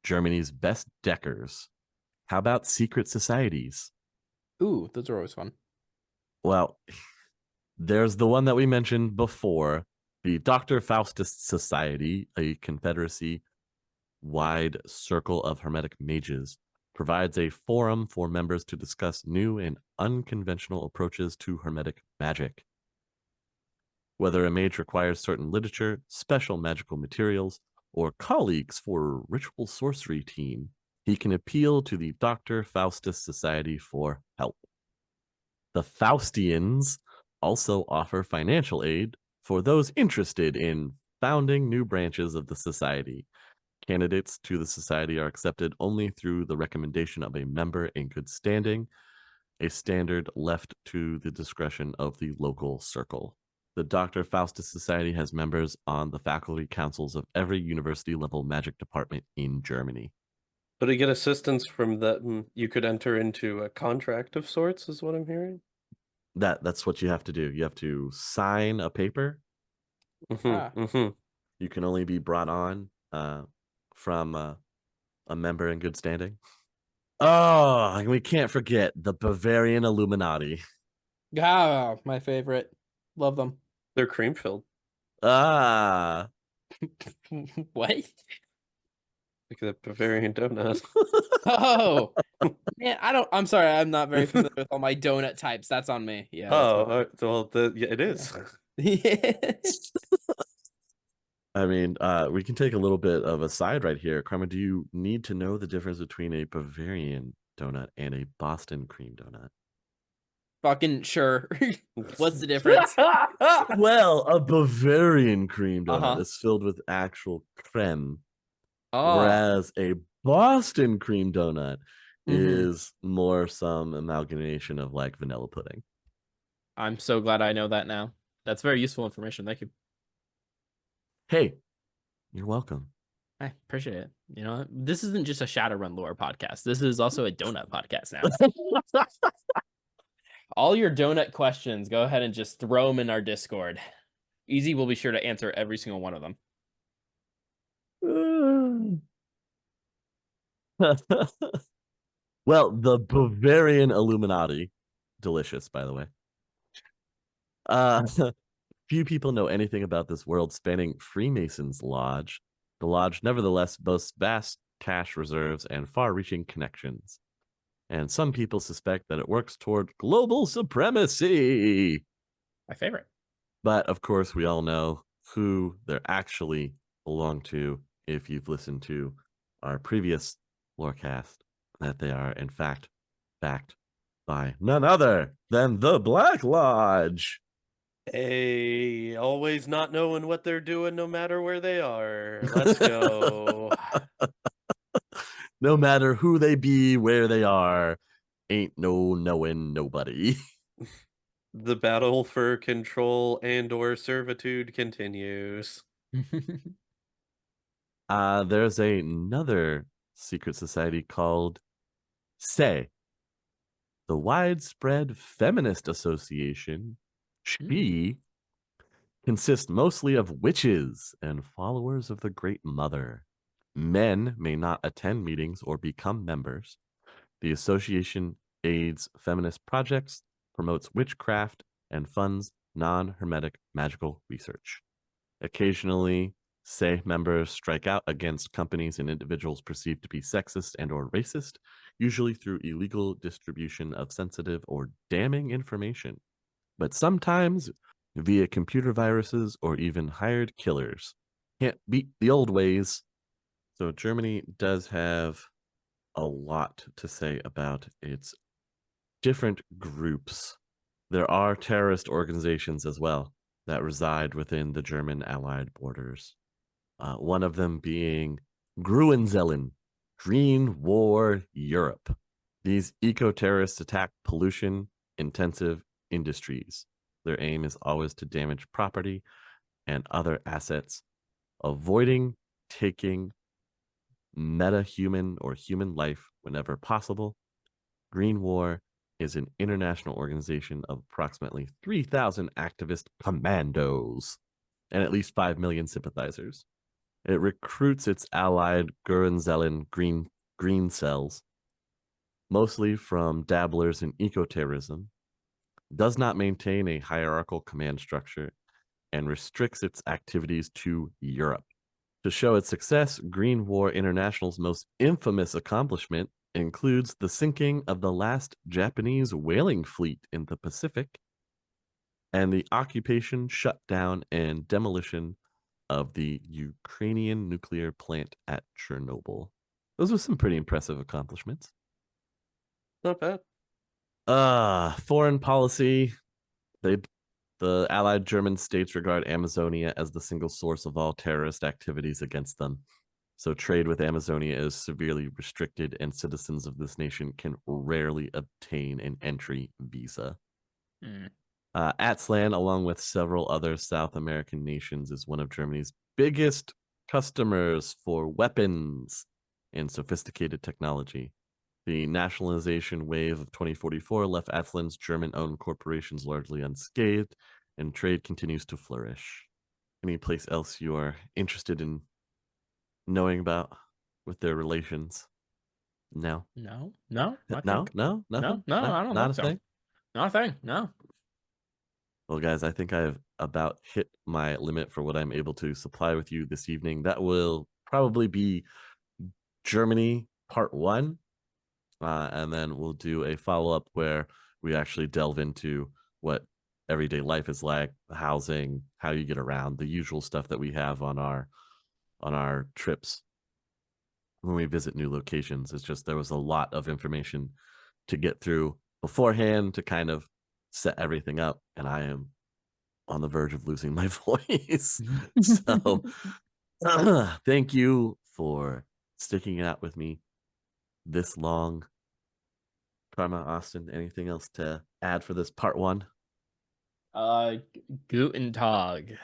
Germany's best deckers. How about secret societies? Ooh, those are always fun. Well, there's the one that we mentioned before, the Dr. Faustus Society, a confederacy-wide circle of hermetic mages, provides a forum for members to discuss new and unconventional approaches to hermetic magic. Whether a mage requires certain literature, special magical materials, or colleagues for a ritual sorcery team, he can appeal to the Dr. Faustus Society for help. The Faustians also offer financial aid for those interested in founding new branches of the society. Candidates to the society are accepted only through the recommendation of a member in good standing, a standard left to the discretion of the local circle. The Dr. Faustus Society has members on the faculty councils of every university-level magic department in Germany. But to get assistance from them, you could enter into a contract of sorts, is what I'm hearing. That's what you have to do. You have to sign a paper. You can only be brought on from a member in good standing. Oh, and we can't forget the Bavarian Illuminati. Ah, my favorite. Love them. They're cream filled. Ah. What? Like the Bavarian donut. Oh, man, I'm sorry. I'm not very familiar with all my donut types. That's on me. Yeah. Oh, well, yeah, it is. Yeah. I mean, we can take a little bit of a side right here. Carmen, do you need to know the difference between a Bavarian donut and a Boston cream donut? Fucking sure. What's the difference? Well, a Bavarian cream donut is filled with actual creme, whereas a Boston cream donut is more some amalgamation of like vanilla pudding. I'm so glad I know that now. That's very useful information. Thank you. Hey, you're welcome. I appreciate it. You know, this isn't just a Shadowrun lore podcast. This is also a donut podcast now. All your donut questions, go ahead and just throw them in our Discord. Easy will be sure to answer every single one of them. Well, the Bavarian Illuminati, delicious, by the way. Few people know anything about this world-spanning Freemasons Lodge. The lodge, nevertheless, boasts vast cash reserves and far-reaching connections. And some people suspect that it works toward global supremacy. My favorite. But, of course, we all know who they actually belong to if you've listened to our previous lorecast, that they are, in fact, backed by none other than the Black Lodge. Hey, always not knowing what they're doing no matter where they are. Let's go. No matter who they be, where they are, ain't no knowing nobody. The battle for control and or servitude continues. There's another secret society called SE, the Widespread Feminist Association. She consists mostly of witches and followers of the Great Mother. Men may not attend meetings or become members. The association aids feminist projects, promotes witchcraft, and funds non-hermetic magical research. Occasionally, say members strike out against companies and individuals perceived to be sexist and or racist, usually through illegal distribution of sensitive or damning information, but sometimes via computer viruses or even hired killers. Can't beat the old ways. So Germany does have a lot to say about its different groups. There are terrorist organizations as well that reside within the German Allied borders. One of them being Gruenzellen, Green War Europe. These eco-terrorists attack pollution-intensive industries. Their aim is always to damage property and other assets, avoiding taking meta-human or human life whenever possible. Green War is an international organization of approximately 3,000 activist commandos and at least 5 million sympathizers. It recruits its allied Gruenzellen green cells, mostly from dabblers in eco-terrorism, does not maintain a hierarchical command structure, and restricts its activities to Europe. To show its success, Green War International's most infamous accomplishment includes the sinking of the last Japanese whaling fleet in the Pacific and the occupation, shutdown, and demolition of the Ukrainian nuclear plant at Chernobyl. Those were some pretty impressive accomplishments. Not bad. Foreign policy. The Allied German states regard Amazonia as the single source of all terrorist activities against them. So trade with Amazonia is severely restricted, and citizens of this nation can rarely obtain an entry visa. Atzlan, along with several other South American nations, is one of Germany's biggest customers for weapons and sophisticated technology. The nationalization wave of 2044 left Atzlan's German-owned corporations largely unscathed, and trade continues to flourish. Any place else you are interested in knowing about with their relations? No. No. I No. think- No. No, Nothing. I don't Not think a so. thing. Not a thing. No. Well, guys, I think I've about hit my limit for what I'm able to supply with you this evening. That will probably be Germany part 1. And then we'll do a follow-up where we actually delve into what everyday life is like, housing, how you get around, the usual stuff that we have on our trips when we visit new locations. It's just there was a lot of information to get through beforehand to kind of set everything up, and I am on the verge of losing my voice. So thank you for sticking it out with me this long. Karma, Austin, anything else to add for this part 1? Guten Tag.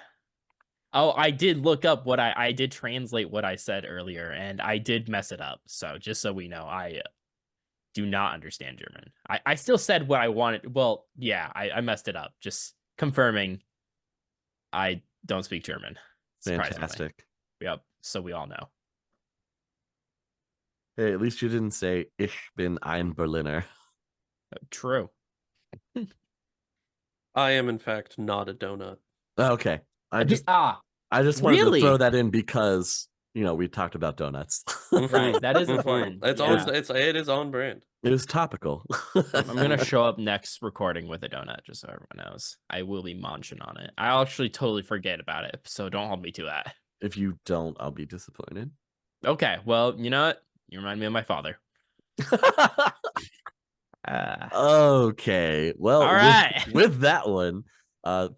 Oh, I did look up what I did translate what I said earlier, and I did mess it up. So just so we know, I do not understand German. I still said what I wanted. Well, yeah, I messed it up. Just confirming I don't speak German. Fantastic. Yep. So we all know. Hey, at least you didn't say Ich bin ein Berliner. True. I am, in fact, not a donut. Okay. I just wanted really? to throw that in because, we talked about donuts. Right, that is important. It's Yeah. always it is on brand. It was topical. I'm gonna show up next recording with a donut, just so everyone knows. I will be munching on it. I'll actually totally forget about it, so don't hold me to that. If you don't, I'll be disappointed. Okay, well, you know what? You remind me of my father. Okay. Well, All right. with that one,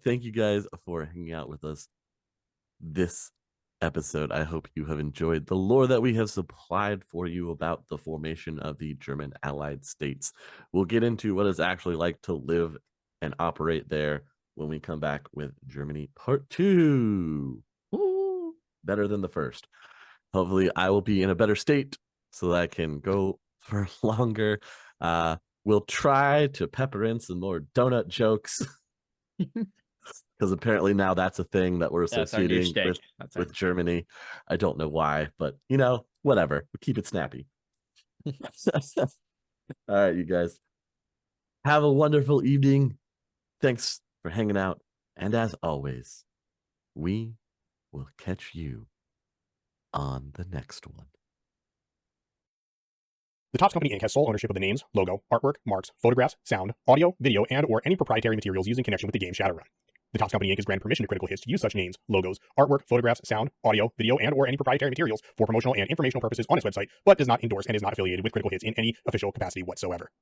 thank you guys for hanging out with us this episode. I hope you have enjoyed the lore that we have supplied for you about the formation of the German Allied States. We'll get into what it's actually like to live and operate there when we come back with Germany Part 2. Woo! Better than the first. Hopefully, I will be in a better state so that I can go for longer. We'll try to pepper in some more donut jokes. because apparently now that's a thing that we're That's our new associating shtick. with That's our with Germany. I don't know why, but whatever. We keep it snappy. All right, you guys. Have a wonderful evening. Thanks for hanging out. And as always, we will catch you on the next one. The Topps Company Inc. has sole ownership of the names, logo, artwork, marks, photographs, sound, audio, video, and/or any proprietary materials used in connection with the game Shadowrun. The Topps Company Inc. has granted permission to Critical Hits to use such names, logos, artwork, photographs, sound, audio, video, and/or any proprietary materials for promotional and informational purposes on its website, but does not endorse and is not affiliated with Critical Hits in any official capacity whatsoever.